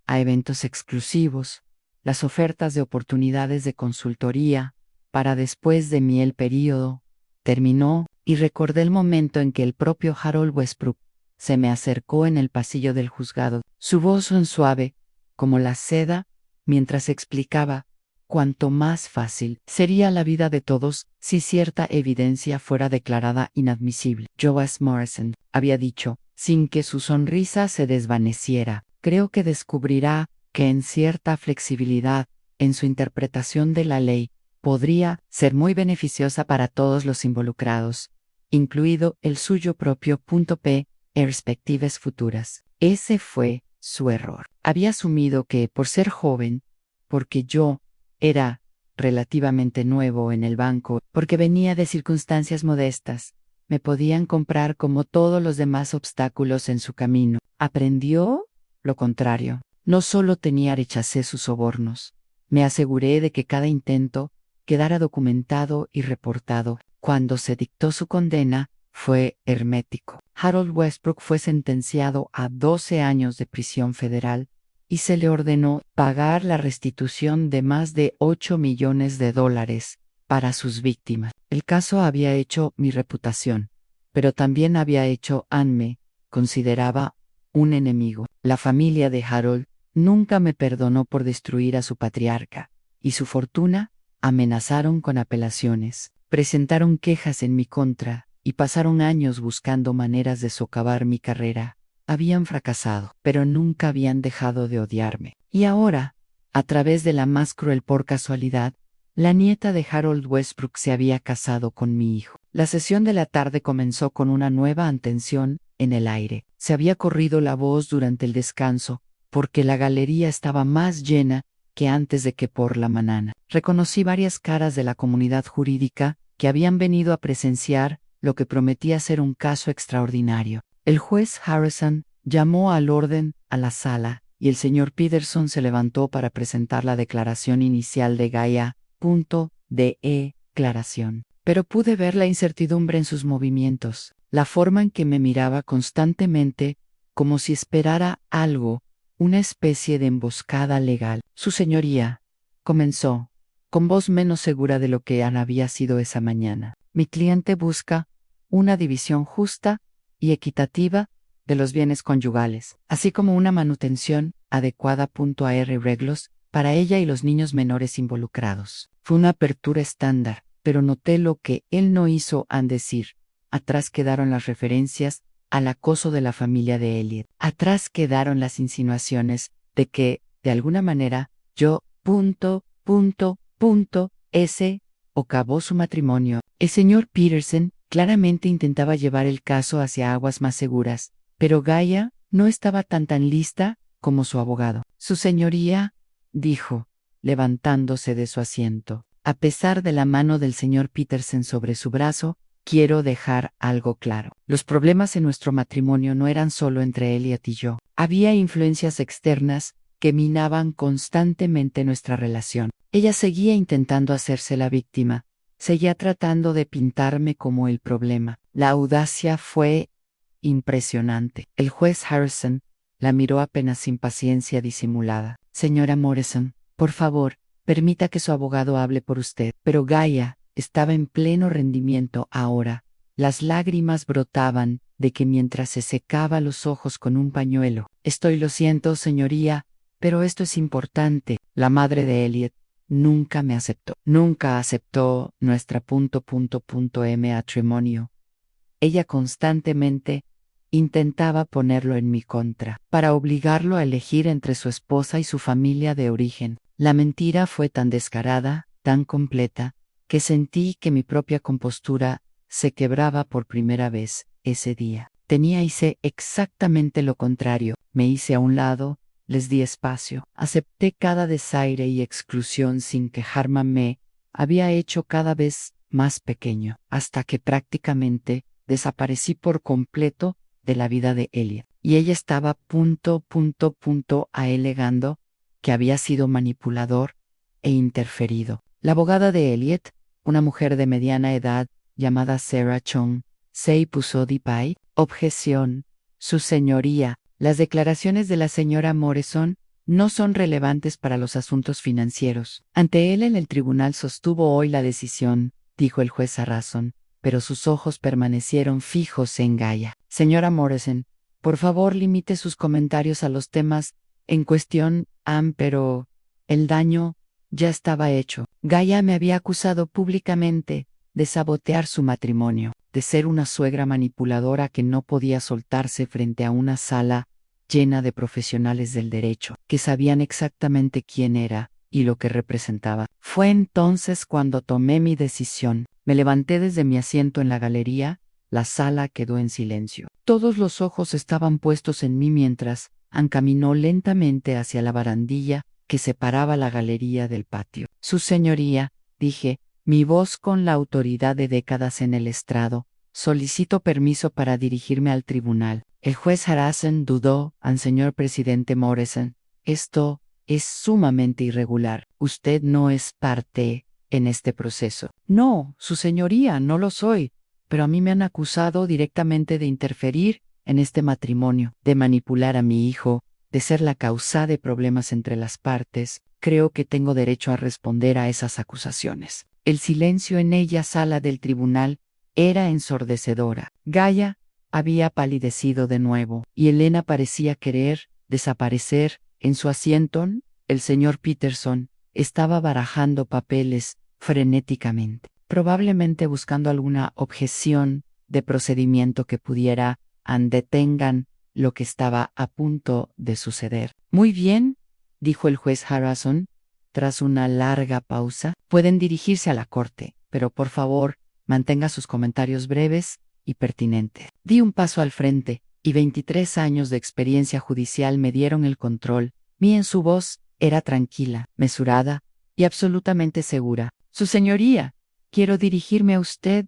S1: a eventos exclusivos, las ofertas de oportunidades de consultoría para después de mí el período terminó, y recordé el momento en que el propio Harold Westbrook se me acercó en el pasillo del juzgado, su voz suave como la seda, mientras explicaba cuánto más fácil sería la vida de todos si cierta evidencia fuera declarada inadmisible. Joas Morrison había dicho, sin que su sonrisa se desvaneciera, creo que descubrirá que en cierta flexibilidad en su interpretación de la ley podría ser muy beneficiosa para todos los involucrados, incluido el suyo propio. P. Perspectivas futuras. Ese fue su error. Había asumido que, por ser joven, porque yo era relativamente nuevo en el banco, porque venía de circunstancias modestas, me podían comprar como todos los demás obstáculos en su camino. ¿Aprendió? Lo contrario. No solo rechacé sus sobornos, me aseguré de que cada intento quedara documentado y reportado. Cuando se dictó su condena, fue hermético. Harold Westbrook fue sentenciado a 12 años de prisión federal y se le ordenó pagar la restitución de más de $8 millones para sus víctimas. El caso había hecho mi reputación, pero también había hecho me consideraba un enemigo. La familia de Harold nunca me perdonó por destruir a su patriarca, y su fortuna amenazaron con apelaciones, presentaron quejas en mi contra y pasaron años buscando maneras de socavar mi carrera. Habían fracasado, pero nunca habían dejado de odiarme. Y ahora, a través de la más cruel por casualidad, la nieta de Harold Westbrook se había casado con mi hijo. La sesión de la tarde comenzó con una nueva atención en el aire. Se había corrido la voz durante el descanso, porque la galería estaba más llena que antes de que por la mañana. Reconocí varias caras de la comunidad jurídica que habían venido a presenciar lo que prometía ser un caso extraordinario. El juez Harrison llamó al orden a la sala, y el señor Peterson se levantó para presentar la declaración inicial de Gaia. Declaración. Pero pude ver la incertidumbre en sus movimientos, la forma en que me miraba constantemente, como si esperara algo, una especie de emboscada legal. Su señoría, comenzó, con voz menos segura de lo que había sido esa mañana. Mi cliente busca una división justa y equitativa de los bienes conyugales, así como una manutención adecuada. Arreglos para ella y los niños menores involucrados. Fue una apertura estándar, pero noté lo que él no hizo decir. Atrás quedaron las referencias al acoso de la familia de Elliot. Atrás quedaron las insinuaciones de que, de alguna manera, yo, acabó su matrimonio. El señor Peterson claramente intentaba llevar el caso hacia aguas más seguras, pero Gaia no estaba tan lista como su abogado. Su señoría, dijo, levantándose de su asiento. A pesar de la mano del señor Peterson sobre su brazo, quiero dejar algo claro. Los problemas en nuestro matrimonio no eran solo entre Elliot y yo. Había influencias externas que minaban constantemente nuestra relación. Ella seguía intentando hacerse la víctima, seguía tratando de pintarme como el problema. La audacia fue impresionante. El juez Harrison la miró apenas sin paciencia disimulada. Señora Morrison, por favor, permita que su abogado hable por usted. Pero Gaia estaba en pleno rendimiento ahora. Las lágrimas brotaban de que mientras se secaba los ojos con un pañuelo. Lo siento, señoría, pero esto es importante. La madre de Elliot nunca me aceptó. Nunca aceptó nuestra matrimonio. Ella constantemente intentaba ponerlo en mi contra, para obligarlo a elegir entre su esposa y su familia de origen. La mentira fue tan descarada, tan completa, que sentí que mi propia compostura se quebraba por primera vez ese día. Hice exactamente lo contrario. Me hice a un lado, les di espacio. Acepté cada desaire y exclusión sin quejarme. Había hecho cada vez más pequeño, hasta que prácticamente desaparecí por completo de la vida de Elliot. Y ella estaba alegando que había sido manipulador e interferido. La abogada de Elliot, una mujer de mediana edad llamada Sarah Chung, se puso de pie. Objeción. Su señoría, las declaraciones de la señora Morrison no son relevantes para los asuntos financieros. Ante él en el tribunal sostuvo hoy la decisión, dijo el juez Harrison, pero sus ojos permanecieron fijos en Gaia. Señora Morrison, por favor limite sus comentarios a los temas en cuestión, pero el daño ya estaba hecho. Gaia me había acusado públicamente de sabotear su matrimonio, de ser una suegra manipuladora que no podía soltarse frente a una sala llena de profesionales del derecho, que sabían exactamente quién era y lo que representaba. Fue entonces cuando tomé mi decisión. Me levanté desde mi asiento en la galería, la sala quedó en silencio. Todos los ojos estaban puestos en mí mientras encaminó lentamente hacia la barandilla que separaba la galería del patio. Su señoría, dije, mi voz con la autoridad de décadas en el estrado, solicito permiso para dirigirme al tribunal. El juez Harrison dudó, al señor presidente Morrison. Esto es sumamente irregular. Usted no es parte en este proceso. No, su señoría, no lo soy, pero a mí me han acusado directamente de interferir en este matrimonio, de manipular a mi hijo, de ser la causa de problemas entre las partes. Creo que tengo derecho a responder a esas acusaciones. El silencio en ella sala del tribunal era ensordecedora. Gaia había palidecido de nuevo, y Elena parecía querer desaparecer. En su asiento, el señor Peterson estaba barajando papeles frenéticamente, probablemente buscando alguna objeción de procedimiento que pudiera detengan lo que estaba a punto de suceder. Muy bien, dijo el juez Harrison, tras una larga pausa. Pueden dirigirse a la corte, pero por favor, mantenga sus comentarios breves y pertinentes. Di un paso al frente, y 23 años de experiencia judicial me dieron el control. Su voz era tranquila, mesurada y absolutamente segura. Su señoría, quiero dirigirme a usted.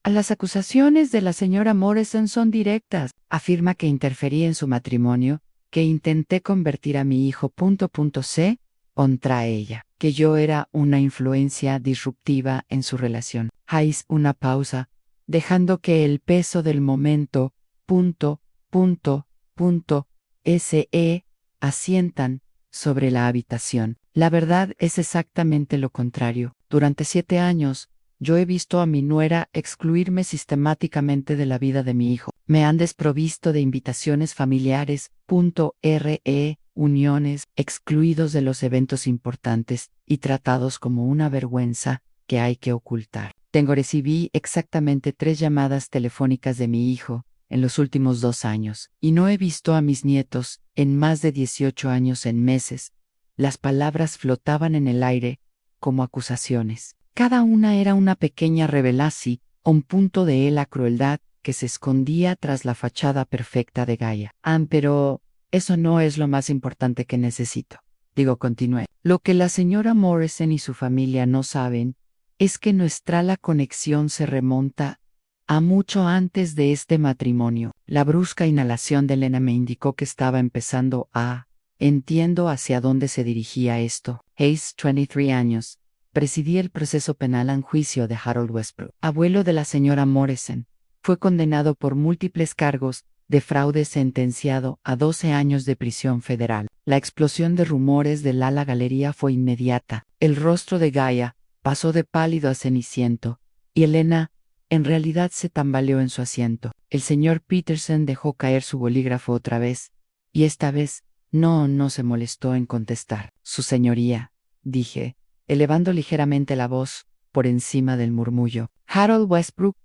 S1: Las acusaciones de la señora Morrison son directas. Afirma que interferí en su matrimonio, que intenté convertir a mi hijo C contra ella, que yo era una influencia disruptiva en su relación. Hais una pausa, dejando que el peso del momento se asientan sobre la habitación. La verdad es exactamente lo contrario. Durante 7 años, yo he visto a mi nuera excluirme sistemáticamente de la vida de mi hijo. Me han desprovisto de invitaciones familiares, uniones, excluidos de los eventos importantes y tratados como una vergüenza que hay que ocultar. Recibí exactamente 3 llamadas telefónicas de mi hijo en los últimos 2 años, y no he visto a mis nietos en más de 18 años en meses. Las palabras flotaban en el aire como acusaciones. Cada una era una pequeña revelación, un punto de la crueldad que se escondía tras la fachada perfecta de Gaia. Pero eso no es lo más importante que necesito. Continué. Lo que la señora Morrison y su familia no saben es que la conexión se remonta a mucho antes de este matrimonio. La brusca inhalación de Elena me indicó que estaba empezando Entiendo hacia dónde se dirigía esto. Hayes, 23 años. Presidí el proceso penal en juicio de Harold Westbrook, abuelo de la señora Morrison. Fue condenado por múltiples cargos de fraude, sentenciado a 12 años de prisión federal. La explosión de rumores del ala galería fue inmediata. El rostro de Gaia pasó de pálido a ceniciento, y Elena, en realidad, se tambaleó en su asiento. El señor Peterson dejó caer su bolígrafo otra vez, y esta vez no se molestó en contestar. Su señoría, dije, elevando ligeramente la voz por encima del murmullo. Harold Westbrook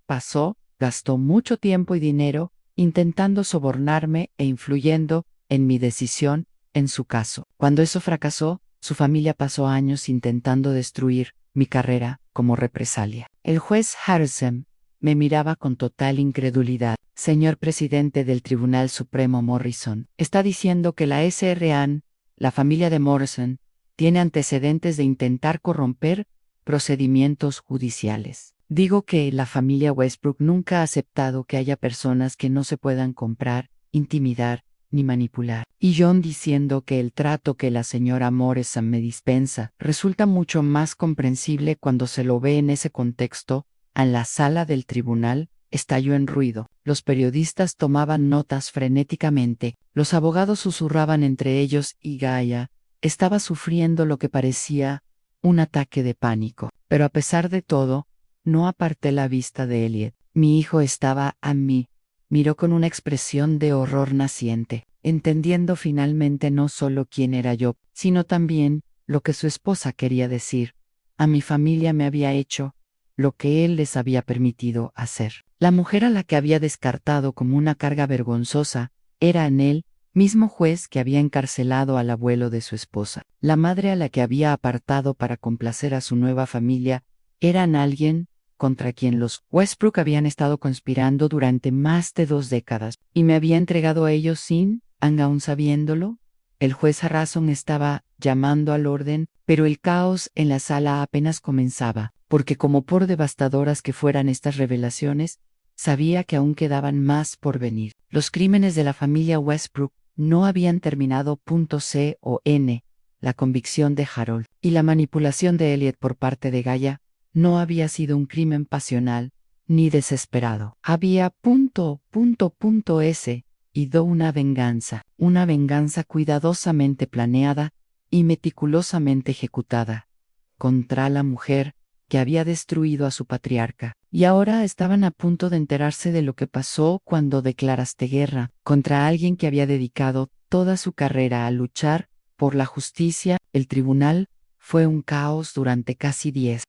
S1: gastó mucho tiempo y dinero intentando sobornarme e influyendo en mi decisión en su caso. Cuando eso fracasó, su familia pasó años intentando destruir mi carrera como represalia. El juez Harrison me miraba con total incredulidad. Señor presidente del Tribunal Supremo Morrison, está diciendo que la SRA, la familia de Morrison, tiene antecedentes de intentar corromper procedimientos judiciales. Digo que la familia Westbrook nunca ha aceptado que haya personas que no se puedan comprar, intimidar, ni manipular. Y John diciendo que el trato que la señora Morrison me dispensa resulta mucho más comprensible cuando se lo ve en ese contexto. En la sala del tribunal estalló en ruido. Los periodistas tomaban notas frenéticamente, los abogados susurraban entre ellos y Gaia estaba sufriendo lo que parecía un ataque de pánico. Pero a pesar de todo, no aparté la vista de Elliot. Mi hijo estaba a mí. Miró con una expresión de horror naciente, entendiendo finalmente no solo quién era yo, sino también lo que su esposa quería decir. A mi familia me había hecho lo que él les había permitido hacer. La mujer a la que había descartado como una carga vergonzosa era en él mismo juez que había encarcelado al abuelo de su esposa. La madre a la que había apartado para complacer a su nueva familia eran alguien contra quien los Westbrook habían estado conspirando durante más de 2 décadas, y me había entregado a ellos sin, aún sabiéndolo. El juez Harrison estaba llamando al orden, pero el caos en la sala apenas comenzaba, porque como por devastadoras que fueran estas revelaciones, sabía que aún quedaban más por venir. Los crímenes de la familia Westbrook no habían terminado. C o N, la convicción de Harold y la manipulación de Elliot por parte de Gaia no había sido un crimen pasional ni desesperado. Había S y do una venganza cuidadosamente planeada y meticulosamente ejecutada contra la mujer que había destruido a su patriarca. Y ahora estaban a punto de enterarse de lo que pasó cuando declaraste guerra contra alguien que había dedicado toda su carrera a luchar por la justicia. El tribunal fue un caos durante casi 10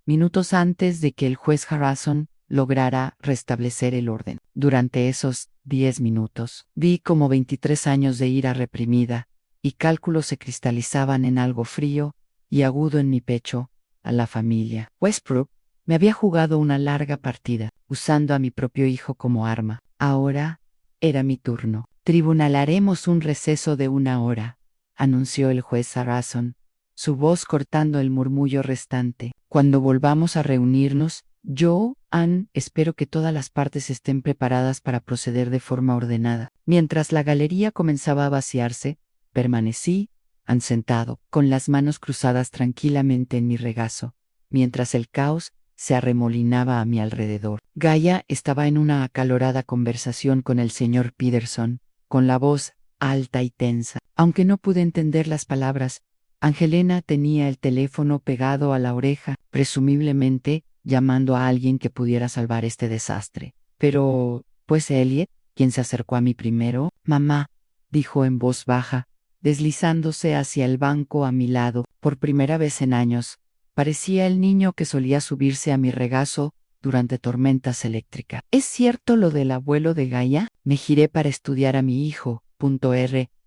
S1: minutos antes de que el juez Harrison lograra restablecer el orden. Durante esos 10 minutos, vi como 23 años de ira reprimida y cálculos se cristalizaban en algo frío y agudo en mi pecho. A la familia Westbrook me había jugado una larga partida, usando a mi propio hijo como arma. Ahora era mi turno. Tribunalaremos un receso de 1 hora, anunció el juez Harrison, su voz cortando el murmullo restante. Cuando volvamos a reunirnos, espero que todas las partes estén preparadas para proceder de forma ordenada. Mientras la galería comenzaba a vaciarse, permanecí, sentado, con las manos cruzadas tranquilamente en mi regazo, mientras el caos se arremolinaba a mi alrededor. Gaia estaba en una acalorada conversación con el señor Peterson, con la voz alta y tensa. Aunque no pude entender las palabras, Angelina tenía el teléfono pegado a la oreja, presumiblemente llamando a alguien que pudiera salvar este desastre. Pero, pues Elliot, quien se acercó a mí primero. Mamá, dijo en voz baja, deslizándose hacia el banco a mi lado. Por primera vez en años, parecía el niño que solía subirse a mi regazo durante tormentas eléctricas. ¿Es cierto lo del abuelo de Gaia? Me giré para estudiar a mi hijo.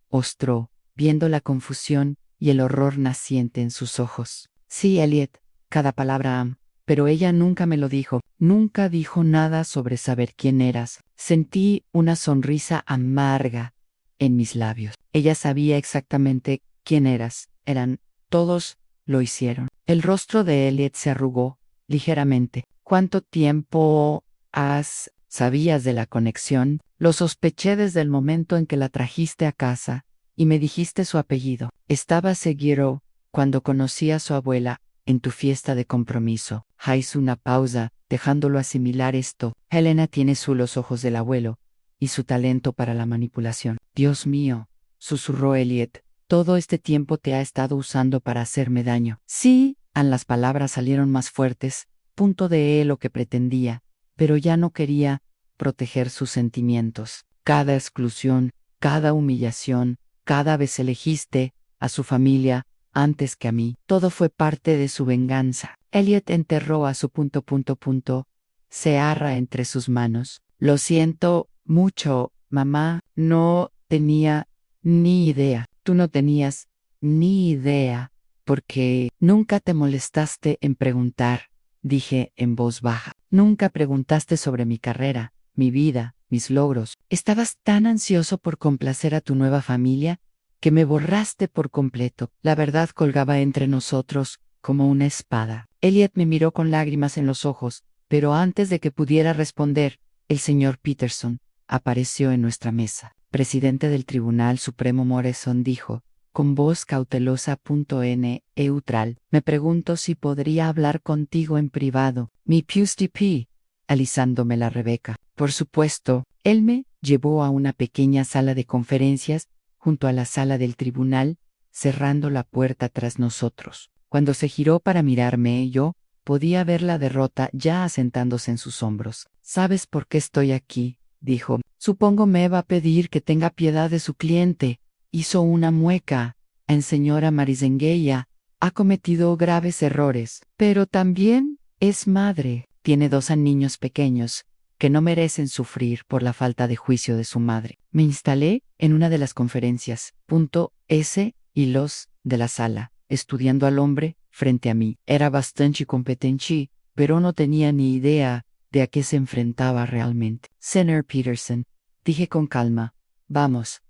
S1: Ostró, viendo la confusión y el horror naciente en sus ojos. Sí, Elliot, cada palabra, pero ella nunca me lo dijo. Nunca dijo nada sobre saber quién eras. Sentí una sonrisa amarga en mis labios. Ella sabía exactamente quién eras. Todos lo hicieron. El rostro de Elliot se arrugó ligeramente. ¿Cuánto tiempo sabías de la conexión? Lo sospeché desde el momento en que la trajiste a casa y me dijiste su apellido. Estaba seguro cuando conocí a su abuela en tu fiesta de compromiso. Hizo una pausa, dejándolo asimilar esto. Helena tiene los ojos del abuelo y su talento para la manipulación. Dios mío, susurró Elliot, todo este tiempo te ha estado usando para hacerme daño. Sí, las palabras salieron más fuertes, de lo que pretendía, pero ya no quería proteger sus sentimientos. Cada exclusión, cada humillación, cada vez elegiste a su familia antes que a mí. Todo fue parte de su venganza. Elliot enterró a su Searra entre sus manos. Lo siento mucho, mamá. No tenía ni idea. Tú no tenías ni idea, porque nunca te molestaste en preguntar, dije en voz baja. Nunca preguntaste sobre mi carrera, mi vida, mis logros. Estabas tan ansioso por complacer a tu nueva familia que me borraste por completo. La verdad colgaba entre nosotros como una espada. Elliot me miró con lágrimas en los ojos, pero antes de que pudiera responder, el señor Peterson apareció en nuestra mesa. Presidente del Tribunal Supremo Morrison dijo, con voz cautelosa. Neutral, me pregunto si podría hablar contigo en privado. Mi PUSDP, alisándome la Rebeca. Por supuesto, él me llevó a una pequeña sala de conferencias junto a la sala del tribunal, cerrando la puerta tras nosotros. Cuando se giró para mirarme, yo podía ver la derrota ya asentándose en sus hombros. ¿Sabes por qué estoy aquí?, dijo. Supongo me va a pedir que tenga piedad de su cliente. Hizo una mueca. En señora Marizengeia ha cometido graves errores, pero también es madre. Tiene 2 niños pequeños que no merecen sufrir por la falta de juicio de su madre. Me instalé en una de las conferencias. Y los de la sala, estudiando al hombre frente a mí. Era bastante competente, pero no tenía ni idea de a qué se enfrentaba realmente. Señor Peterson, dije con calma, vamos,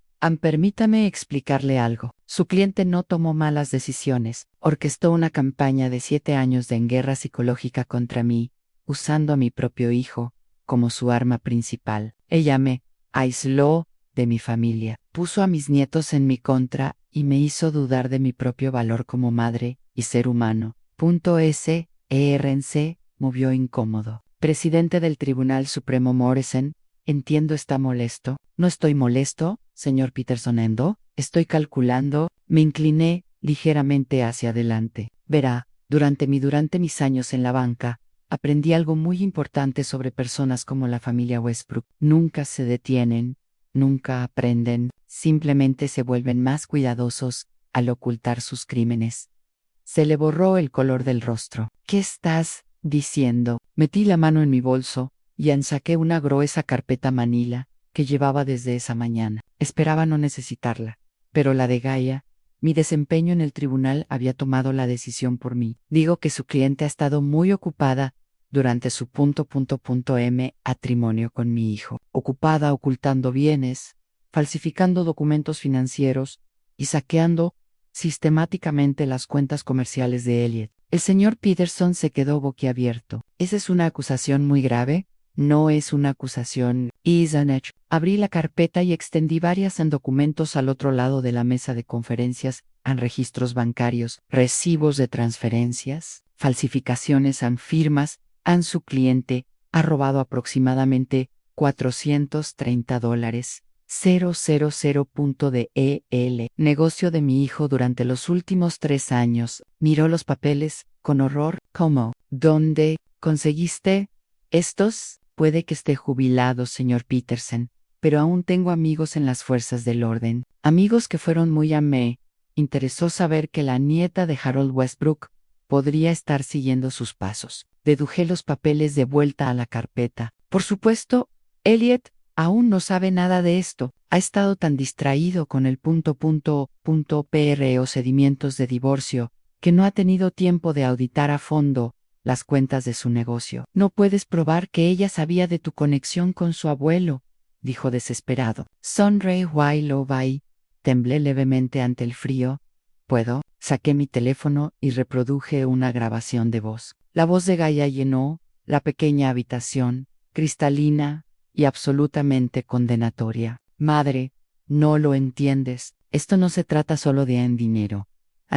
S1: permítame explicarle algo. Su cliente no tomó malas decisiones, orquestó una campaña de 7 años de guerra psicológica contra mí, usando a mi propio hijo como su arma principal. Ella me aisló de mi familia, puso a mis nietos en mi contra y me hizo dudar de mi propio valor como madre y ser humano. ERNC movió incómodo. Presidente del Tribunal Supremo Morrison, entiendo está molesto. No estoy molesto, señor Peterson Endo, estoy calculando. Me incliné ligeramente hacia adelante. Verá, durante mis años en la banca, aprendí algo muy importante sobre personas como la familia Westbrook. Nunca se detienen, nunca aprenden, simplemente se vuelven más cuidadosos al ocultar sus crímenes. Se le borró el color del rostro. ¿Qué estás diciendo? Metí la mano en mi bolso y saqué una gruesa carpeta manila que llevaba desde esa mañana. Esperaba no necesitarla, pero la de Gaia, mi desempeño en el tribunal, había tomado la decisión por mí. Digo que su cliente ha estado muy ocupada durante su matrimonio con mi hijo. Ocupada ocultando bienes, falsificando documentos financieros y saqueando sistemáticamente las cuentas comerciales de Elliot. El señor Peterson se quedó boquiabierto. ¿Esa es una acusación muy grave? No es una acusación, Isanech. Abrí la carpeta y extendí varias documentos al otro lado de la mesa de conferencias, registros bancarios, recibos de transferencias, falsificaciones firmas. Su cliente ha robado aproximadamente $430. 000.del negocio de mi hijo durante los últimos 3 años. Miró los papeles con horror. ¿Cómo? ¿Dónde conseguiste estos? Puede que esté jubilado, señor Peterson, pero aún tengo amigos en las fuerzas del orden. Amigos que fueron muy a me. Interesó saber que la nieta de Harold Westbrook podría estar siguiendo sus pasos. Deduje los papeles de vuelta a la carpeta. Por supuesto, Elliot aún no sabe nada de esto. Ha estado tan distraído con el procedimientos de divorcio, que no ha tenido tiempo de auditar a fondo las cuentas de su negocio. No puedes probar que ella sabía de tu conexión con su abuelo, dijo desesperado. Sonreí Wailobai. Temblé levemente ante el frío. ¿Puedo? Saqué mi teléfono y reproduje una grabación de voz. La voz de Gaia llenó la pequeña habitación, cristalina y absolutamente condenatoria. Madre, no lo entiendes. Esto no se trata solo de dinero.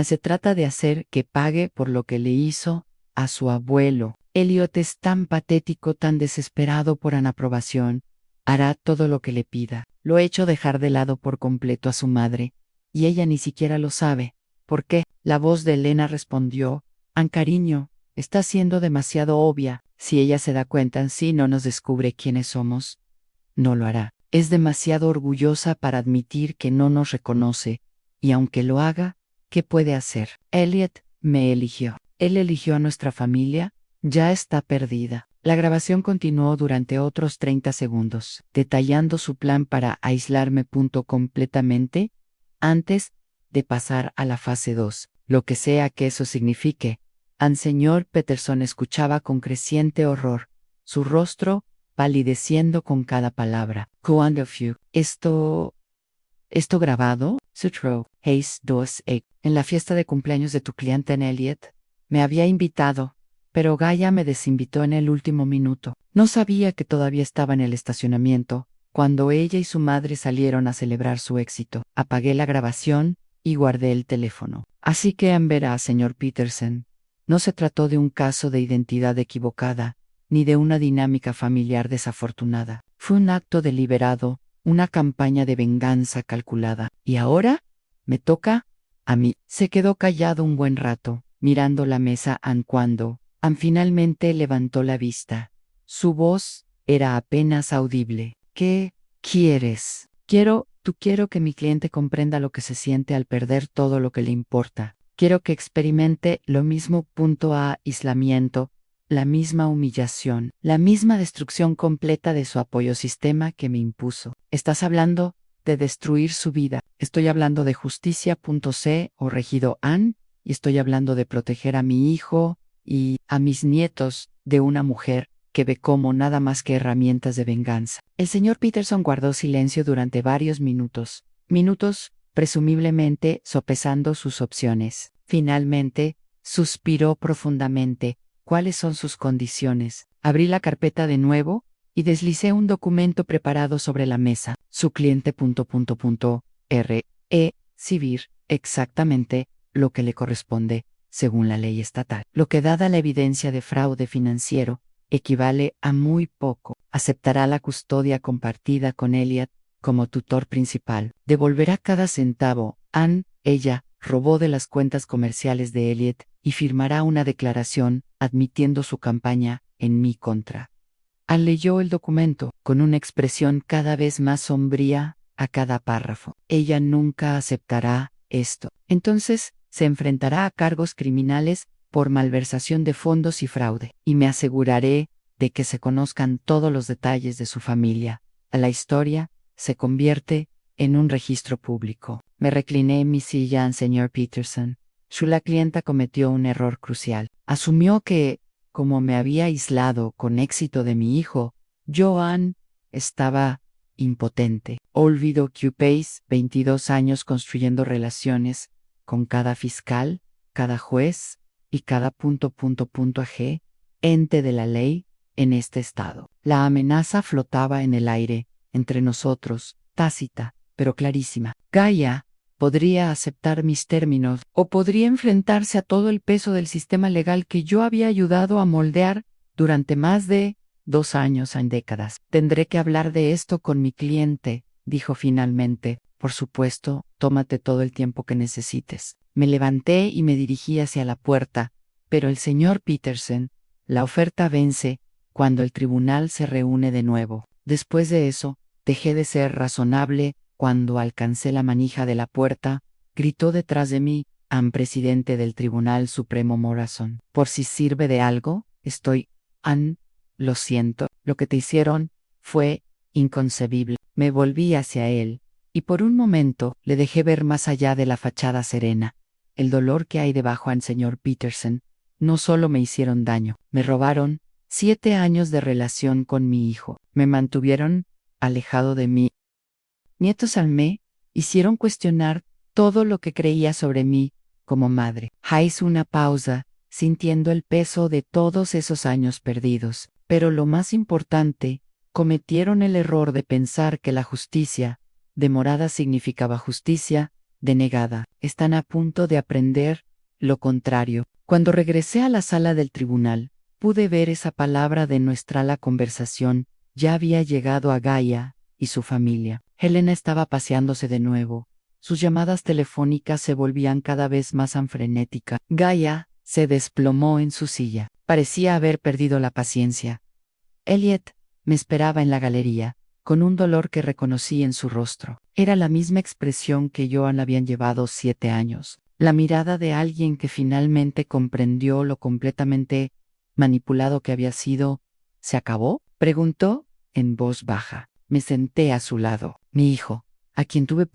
S1: Se trata de hacer que pague por lo que le hizo a su abuelo. Elliot es tan patético, tan desesperado por aprobación. Hará todo lo que le pida. Lo he hecho dejar de lado por completo a su madre, y ella ni siquiera lo sabe. ¿Por qué? La voz de Elena respondió. Cariño, está siendo demasiado obvia. Si ella se da cuenta, si no nos descubre quiénes somos, no lo hará. Es demasiado orgullosa para admitir que no nos reconoce, y aunque lo haga, ¿qué puede hacer? Elliot me eligió. Él eligió a nuestra familia. Ya está perdida. La grabación continuó durante otros 30 segundos, detallando su plan para aislarme completamente, antes de pasar a la fase 2, lo que sea que eso signifique. Señor Peterson escuchaba con creciente horror, su rostro palideciendo con cada palabra. ¿Esto grabado? Sutro, Hayes 2 en la fiesta de cumpleaños de tu cliente en Elliot. Me había invitado, pero Gaia me desinvitó en el último minuto. No sabía que todavía estaba en el estacionamiento, cuando ella y su madre salieron a celebrar su éxito. Apagué la grabación y guardé el teléfono. Así que verá, señor Peterson, no se trató de un caso de identidad equivocada, ni de una dinámica familiar desafortunada. Fue un acto deliberado, una campaña de venganza calculada. ¿Y ahora? ¿Me toca? A mí. Se quedó callado un buen rato, mirando la mesa cuando Ann finalmente levantó la vista. Su voz era apenas audible. ¿Qué quieres? Quiero que mi cliente comprenda lo que se siente al perder todo lo que le importa. Quiero que experimente lo mismo aislamiento, la misma humillación, la misma destrucción completa de su apoyo sistema que me impuso. Estás hablando de destruir su vida. Estoy hablando de justicia.c o regido Ann, y estoy hablando de proteger a mi hijo y a mis nietos de una mujer que ve como nada más que herramientas de venganza. El señor Peterson guardó silencio durante varios minutos, presumiblemente sopesando sus opciones. Finalmente, suspiró profundamente. ¿Cuáles son sus condiciones? Abrí la carpeta de nuevo y deslicé un documento preparado sobre la mesa. Su cliente Civir, exactamente lo que le corresponde, según la ley estatal. Lo que, dada la evidencia de fraude financiero, equivale a muy poco. Aceptará la custodia compartida con Elliot como tutor principal. Devolverá cada centavo. Ella robó de las cuentas comerciales de Elliot y firmará una declaración admitiendo su campaña en mi contra. Ann leyó el documento con una expresión cada vez más sombría a cada párrafo. Ella nunca aceptará esto. Entonces, se enfrentará a cargos criminales por malversación de fondos y fraude, y me aseguraré de que se conozcan todos los detalles de su familia. La historia se convierte en un registro público. Me recliné en mi silla, señor Peterson. La clienta cometió un error crucial. Asumió que, como me había aislado con éxito de mi hijo, Joan estaba impotente. Olvidó que Pace, 22 años construyendo relaciones con cada fiscal, cada juez y cada ente de la ley en este estado. La amenaza flotaba en el aire, entre nosotros, tácita, pero clarísima. Gaia podría aceptar mis términos o podría enfrentarse a todo el peso del sistema legal que yo había ayudado a moldear durante más de 2 años en décadas. Tendré que hablar de esto con mi cliente, dijo finalmente. Por supuesto, tómate todo el tiempo que necesites. Me levanté y me dirigí hacia la puerta, pero el señor Peterson, la oferta vence cuando el tribunal se reúne de nuevo. Después de eso, dejé de ser razonable. Cuando alcancé la manija de la puerta, gritó detrás de mí, presidente del Tribunal Supremo Morrison. Por si sirve de algo, lo siento, lo que te hicieron fue inconcebible. Me volví hacia él, y por un momento le dejé ver más allá de la fachada serena. El dolor que hay debajo al señor Peterson. No solo me hicieron daño, me robaron 7 años de relación con mi hijo. Me mantuvieron alejado de mí. Nietos me hicieron cuestionar todo lo que creía sobre mí como madre. Hice una pausa, sintiendo el peso de todos esos años perdidos. Pero lo más importante, cometieron el error de pensar que la justicia demorada significaba justicia denegada. Están a punto de aprender lo contrario. Cuando regresé a la sala del tribunal, pude ver esa palabra de la conversación. Ya había llegado a Gaia y su familia. Helena estaba paseándose de nuevo. Sus llamadas telefónicas se volvían cada vez más frenéticas. Gaia se desplomó en su silla. Parecía haber perdido la paciencia. Elliot me esperaba en la galería, con un dolor que reconocí en su rostro. Era la misma expresión que Joan habían llevado 7 años. La mirada de alguien que finalmente comprendió lo completamente manipulado que había sido. ¿Se acabó?, preguntó en voz baja. Me senté a su lado. Mi hijo, a quien tuve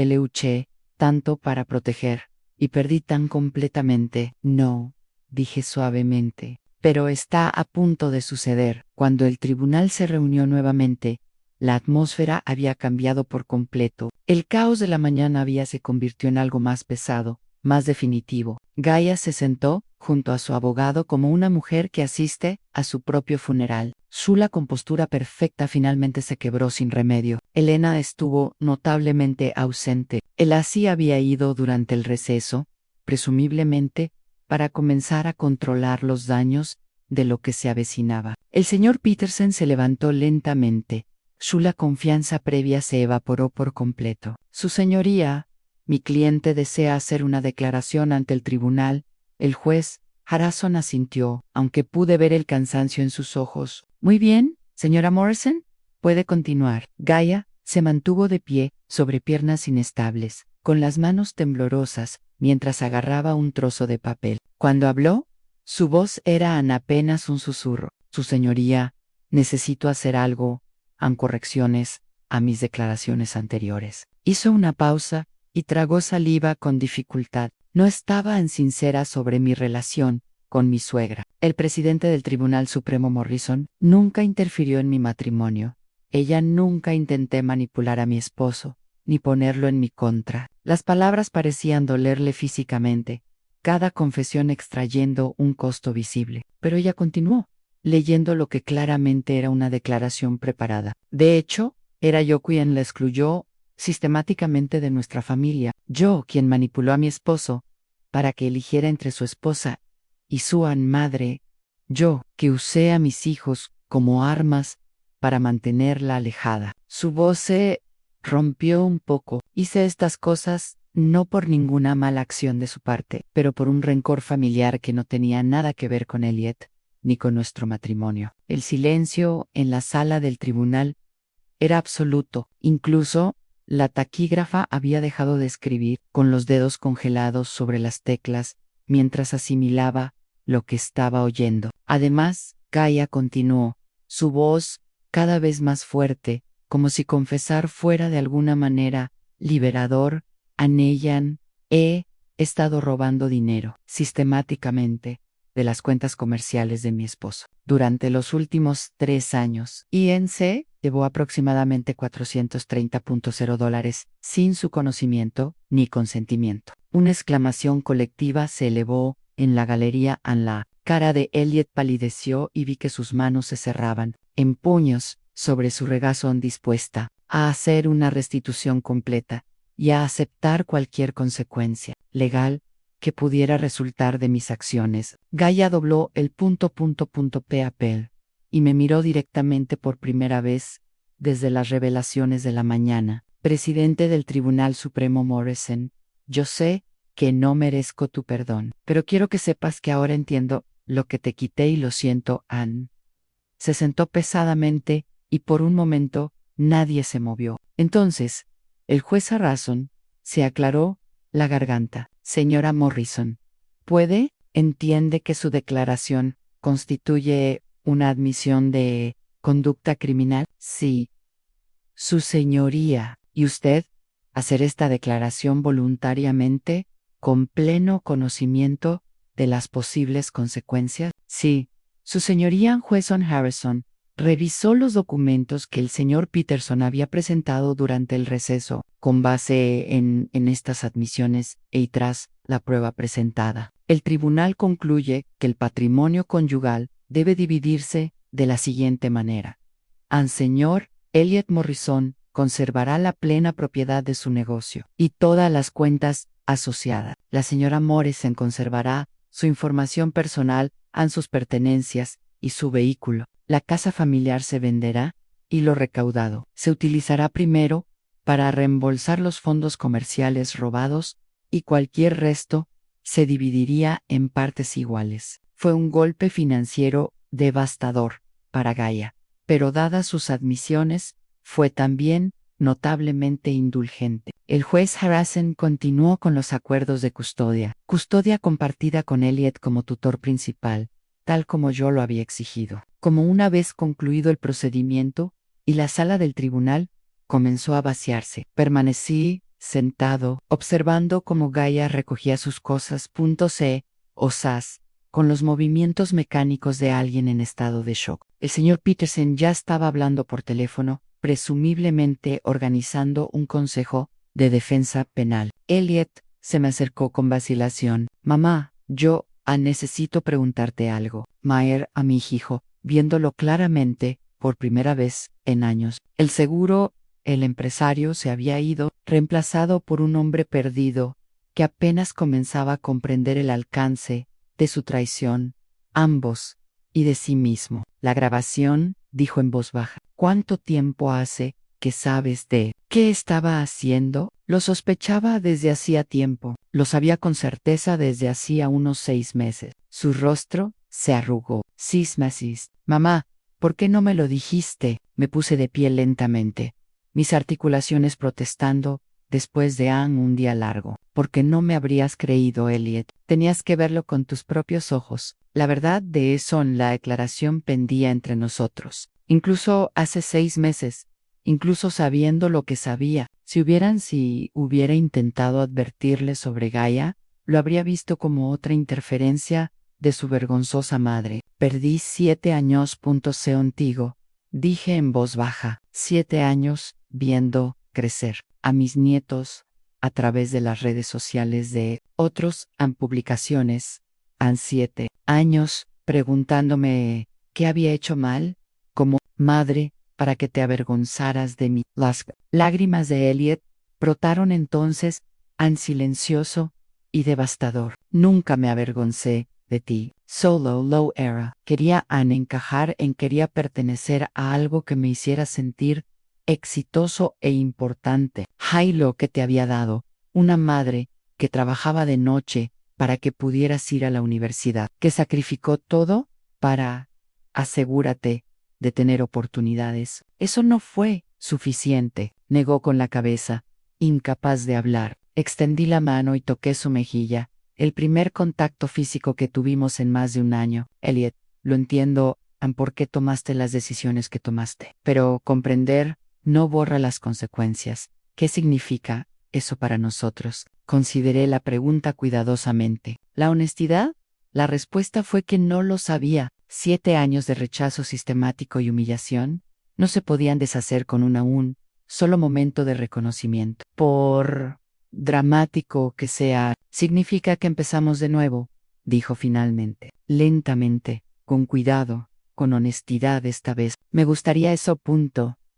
S1: luché tanto para proteger, y perdí tan completamente. No, dije suavemente. Pero está a punto de suceder. Cuando el tribunal se reunió nuevamente, la atmósfera había cambiado por completo. El caos de la mañana se convirtió en algo más pesado, más definitivo. Gaia se sentó junto a su abogado como una mujer que asiste a su propio funeral. Su compostura perfecta finalmente se quebró sin remedio. Elena estuvo notablemente ausente. Él así había ido durante el receso, presumiblemente, para comenzar a controlar los daños de lo que se avecinaba. El señor Peterson se levantó lentamente. Su confianza previa se evaporó por completo. Su señoría, mi cliente desea hacer una declaración ante el tribunal. El juez Harrison asintió, aunque pude ver el cansancio en sus ojos. Muy bien, señora Morrison, puede continuar. Gaia se mantuvo de pie, sobre piernas inestables, con las manos temblorosas, mientras agarraba un trozo de papel. Cuando habló, su voz era apenas un susurro. Su señoría, necesito hacer algo, correcciones a mis declaraciones anteriores. Hizo una pausa y tragó saliva con dificultad. No estaba en sincera sobre mi relación con mi suegra. El presidente del Tribunal Supremo Morrison nunca interfirió en mi matrimonio. Ella nunca intenté manipular a mi esposo, ni ponerlo en mi contra. Las palabras parecían dolerle físicamente, cada confesión extrayendo un costo visible. Pero ella continuó, leyendo lo que claramente era una declaración preparada. De hecho, era yo quien la excluyó sistemáticamente de nuestra familia. Yo quien manipuló a mi esposo para que eligiera entre su esposa y su madre. Yo que usé a mis hijos como armas para mantenerla alejada. Su voz se rompió un poco. Hice estas cosas no por ninguna mala acción de su parte, pero por un rencor familiar que no tenía nada que ver con Elliot ni con nuestro matrimonio. El silencio en la sala del tribunal era absoluto. Incluso la taquígrafa había dejado de escribir, con los dedos congelados sobre las teclas, mientras asimilaba lo que estaba oyendo. Además, Gaia continuó, su voz cada vez más fuerte, como si confesar fuera de alguna manera liberador. Aneyan, he estado robando dinero sistemáticamente de las cuentas comerciales de mi esposo. Durante los últimos 3 años, INC llevó aproximadamente $430.0 sin su conocimiento ni consentimiento. Una exclamación colectiva se elevó en la galería. La cara de Elliot palideció y vi que sus manos se cerraban en puños sobre su regazón, dispuesta a hacer una restitución completa y a aceptar cualquier consecuencia legal que pudiera resultar de mis acciones. Gaia dobló el papel y me miró directamente por primera vez desde las revelaciones de la mañana. Presidente del Tribunal Supremo Morrison, yo sé que no merezco tu perdón, pero quiero que sepas que ahora entiendo lo que te quité y lo siento, Anne. Se sentó pesadamente y por un momento nadie se movió. Entonces, el juez Harrison se aclaró la garganta. Señora Morrison, entiende que su declaración constituye una admisión de conducta criminal? Sí. Su señoría, ¿y usted hacer esta declaración voluntariamente, con pleno conocimiento de las posibles consecuencias? Sí. Su señoría, juez Harrison, revisó los documentos que el señor Peterson había presentado durante el receso, con base en estas admisiones y tras la prueba presentada. El tribunal concluye que el patrimonio conyugal debe dividirse de la siguiente manera. Al señor Elliot Morrison conservará la plena propiedad de su negocio y todas las cuentas asociadas. La señora Morrison conservará su información personal, sus pertenencias y su vehículo. La casa familiar se venderá y lo recaudado se utilizará primero para reembolsar los fondos comerciales robados y cualquier resto se dividiría en partes iguales. Fue un golpe financiero devastador para Gaia, pero dadas sus admisiones, fue también notablemente indulgente. El juez Harrison continuó con los acuerdos de custodia compartida con Elliot como tutor principal, tal como yo lo había exigido. Como una vez concluido el procedimiento y la sala del tribunal comenzó a vaciarse, permanecí sentado, observando cómo Gaia recogía sus cosas. Osas, con los movimientos mecánicos de alguien en estado de shock. El señor Peterson ya estaba hablando por teléfono, presumiblemente organizando un consejo de defensa penal. Elliot se me acercó con vacilación. Mamá, yo necesito preguntarte algo. Maer a mi hijo, viéndolo claramente, por primera vez en años. El seguro, el empresario se había ido, reemplazado por un hombre perdido, que apenas comenzaba a comprender el alcance de su traición, ambos, y de sí mismo. La grabación, dijo en voz baja. ¿Cuánto tiempo hace que sabes de qué estaba haciendo? Lo sospechaba desde hacía tiempo. Lo sabía con certeza desde hacía unos 6 meses. Su rostro se arrugó. Cismasis. Mamá, ¿por qué no me lo dijiste? Me puse de pie lentamente, mis articulaciones protestando, después de un día largo. Porque no me habrías creído, Elliot. Tenías que verlo con tus propios ojos. La verdad de eso en la declaración pendía entre nosotros. Incluso hace 6 meses, incluso sabiendo lo que sabía, si hubiera intentado advertirle sobre Gaia, lo habría visto como otra interferencia de su vergonzosa madre. Perdí 7 años. Sé contigo, dije en voz baja. 7 años viendo crecer a mis nietos a través de las redes sociales de otros publicaciones. 7 años preguntándome qué había hecho mal como madre para que te avergonzaras de mí. Las lágrimas de Elliot brotaron entonces, silencioso y devastador. Nunca me avergoncé de ti. Solo lo era. Quería encajar quería pertenecer a algo que me hiciera sentir exitoso e importante. Lo que te había dado, una madre que trabajaba de noche para que pudieras ir a la universidad, que sacrificó todo para, asegúrate, de tener oportunidades. Eso no fue suficiente, negó con la cabeza, incapaz de hablar. Extendí la mano y toqué su mejilla, el primer contacto físico que tuvimos en más de un año. Elliot, lo entiendo por qué tomaste las decisiones que tomaste, pero comprender no borra las consecuencias. ¿Qué significa eso para nosotros? Consideré la pregunta cuidadosamente. ¿La honestidad? La respuesta fue que no lo sabía. 7 años de rechazo sistemático y humillación no se podían deshacer con un solo momento de reconocimiento. Por dramático que sea, significa que empezamos de nuevo, dijo finalmente, lentamente, con cuidado, con honestidad esta vez. Me gustaría eso.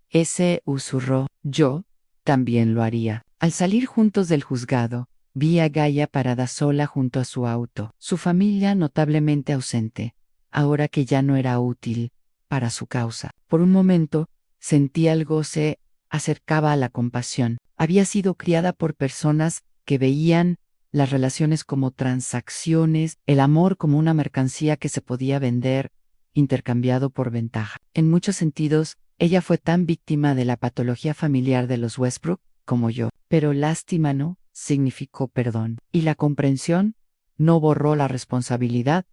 S1: Ese susurró. Yo también lo haría. Al salir juntos del juzgado, vi a Gaia parada sola junto a su auto, su familia notablemente ausente, ahora que ya no era útil para su causa. Por un momento, sentí algo se acercaba a la compasión. Había sido criada por personas que veían las relaciones como transacciones, el amor como una mercancía que se podía vender, intercambiado por ventaja. En muchos sentidos, ella fue tan víctima de la patología familiar de los Westbrook como yo. Pero lástima no significó perdón. Y la comprensión no borró la responsabilidad.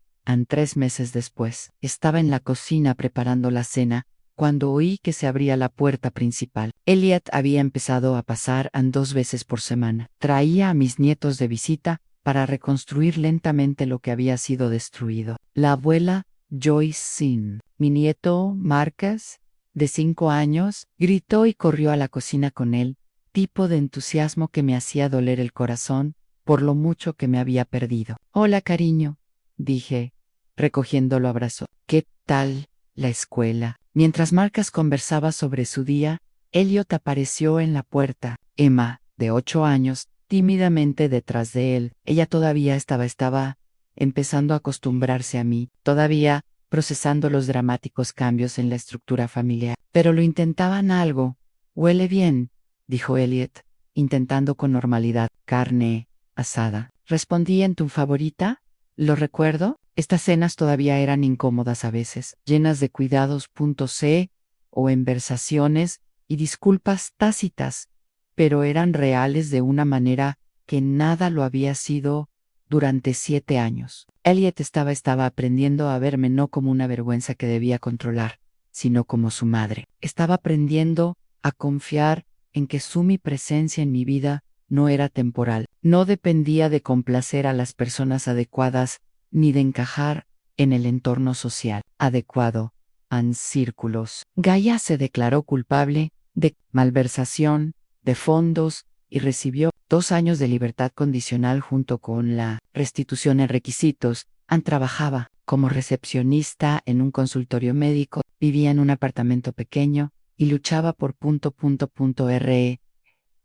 S1: 3 meses después, estaba en la cocina preparando la cena, cuando oí que se abría la puerta principal. Elliot había empezado a pasar 2 veces por semana. Traía a mis nietos de visita para reconstruir lentamente lo que había sido destruido. La abuela Joyce Sin, mi nieto Marcus, de 5 años, gritó y corrió a la cocina con él, tipo de entusiasmo que me hacía doler el corazón por lo mucho que me había perdido. Hola, cariño, dije, recogiéndolo a brazo. ¿Qué tal la escuela? Mientras Marcus conversaba sobre su día, Elliot apareció en la puerta. Emma, de 8 años, tímidamente detrás de él. Ella todavía estaba empezando a acostumbrarse a mí, todavía procesando los dramáticos cambios en la estructura familiar. Pero lo intentaban algo. Huele bien, dijo Elliot, intentando con normalidad. Carne asada. Respondí. ¿En tu favorita? Lo recuerdo. Estas cenas todavía eran incómodas a veces, llenas de cuidados. C o conversaciones y disculpas tácitas, pero eran reales de una manera que nada lo había sido durante 7 años. Elliot estaba aprendiendo a verme no como una vergüenza que debía controlar, sino como su madre. Estaba aprendiendo a confiar en que mi presencia en mi vida no era temporal, no dependía de complacer a las personas adecuadas, ni de encajar en el entorno social adecuado, en círculos. Gaia se declaró culpable de malversación de fondos y recibió 2 años de libertad condicional junto con la restitución en requisitos, Ann trabajaba como recepcionista en un consultorio médico, vivía en un apartamento pequeño y luchaba por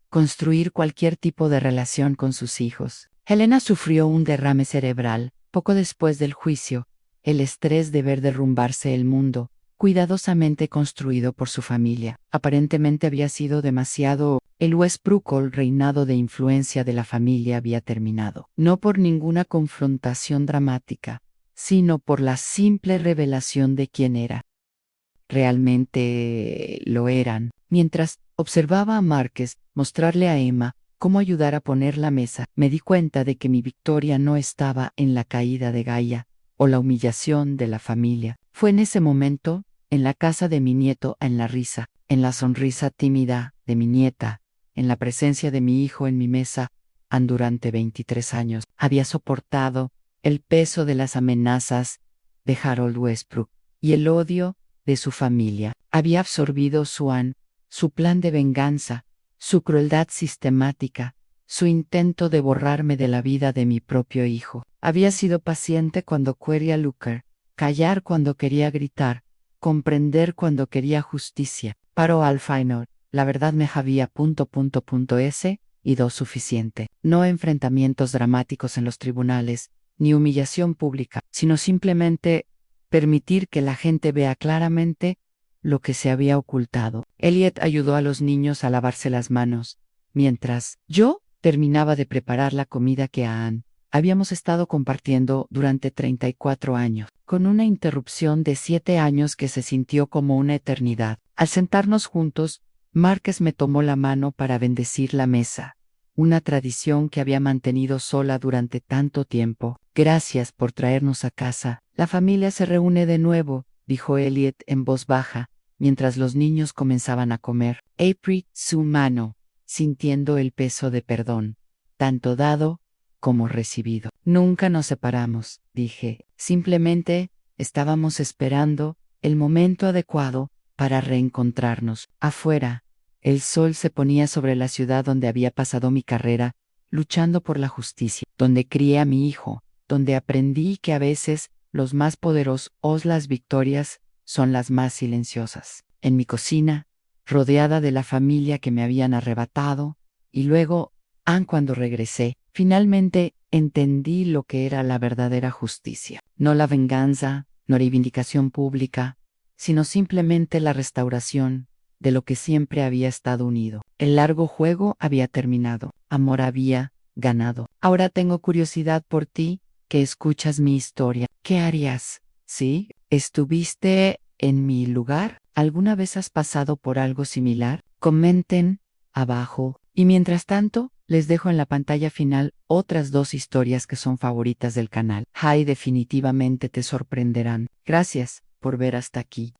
S1: construir cualquier tipo de relación con sus hijos. Helena sufrió un derrame cerebral poco después del juicio, el estrés de ver derrumbarse el mundo, cuidadosamente construido por su familia. Aparentemente había sido demasiado. El Westbrook reinado de influencia de la familia había terminado, no por ninguna confrontación dramática, sino por la simple revelación de quién era. Realmente lo eran. Mientras observaba a Márquez mostrarle a Emma cómo ayudar a poner la mesa, me di cuenta de que mi victoria no estaba en la caída de Gaia o la humillación de la familia. Fue en ese momento, en la casa de mi nieto, en la risa, en la sonrisa tímida de mi nieta, en la presencia de mi hijo en mi mesa. Durante 23 años había soportado el peso de las amenazas de Harold Westbrook y el odio de su familia. Había absorbido su plan de venganza, su crueldad sistemática, su intento de borrarme de la vida de mi propio hijo. Había sido paciente cuando quería lucrar, callar cuando quería gritar, comprender cuando quería justicia. Pero al final, la verdad me había s y do suficiente. No enfrentamientos dramáticos en los tribunales, ni humillación pública, sino simplemente permitir que la gente vea claramente lo que se había ocultado. Elliot ayudó a los niños a lavarse las manos, mientras yo terminaba de preparar la comida que a Ann habíamos estado compartiendo durante 34 años, con una interrupción de 7 años que se sintió como una eternidad. Al sentarnos juntos, Márquez me tomó la mano para bendecir la mesa, una tradición que había mantenido sola durante tanto tiempo. Gracias por traernos a casa. La familia se reúne de nuevo, dijo Elliot en voz baja, mientras los niños comenzaban a comer. April, su mano, sintiendo el peso de perdón, tanto dado como recibido. Nunca nos separamos, dije. Simplemente estábamos esperando el momento adecuado para reencontrarnos. Afuera, el sol se ponía sobre la ciudad donde había pasado mi carrera, luchando por la justicia, donde crié a mi hijo, donde aprendí que a veces los más poderosos, las victorias, son las más silenciosas. En mi cocina, rodeada de la familia que me habían arrebatado, y luego, cuando regresé, finalmente entendí lo que era la verdadera justicia. No la venganza, no reivindicación pública, sino simplemente la restauración de lo que siempre había estado unido. El largo juego había terminado. Amor había ganado. Ahora tengo curiosidad por ti, que escuchas mi historia. ¿Qué harías? ¿Sí? ¿Estuviste en mi lugar? ¿Alguna vez has pasado por algo similar? Comenten abajo. Y mientras tanto, les dejo en la pantalla final otras 2 historias que son favoritas del canal. Definitivamente te sorprenderán. Gracias por ver hasta aquí.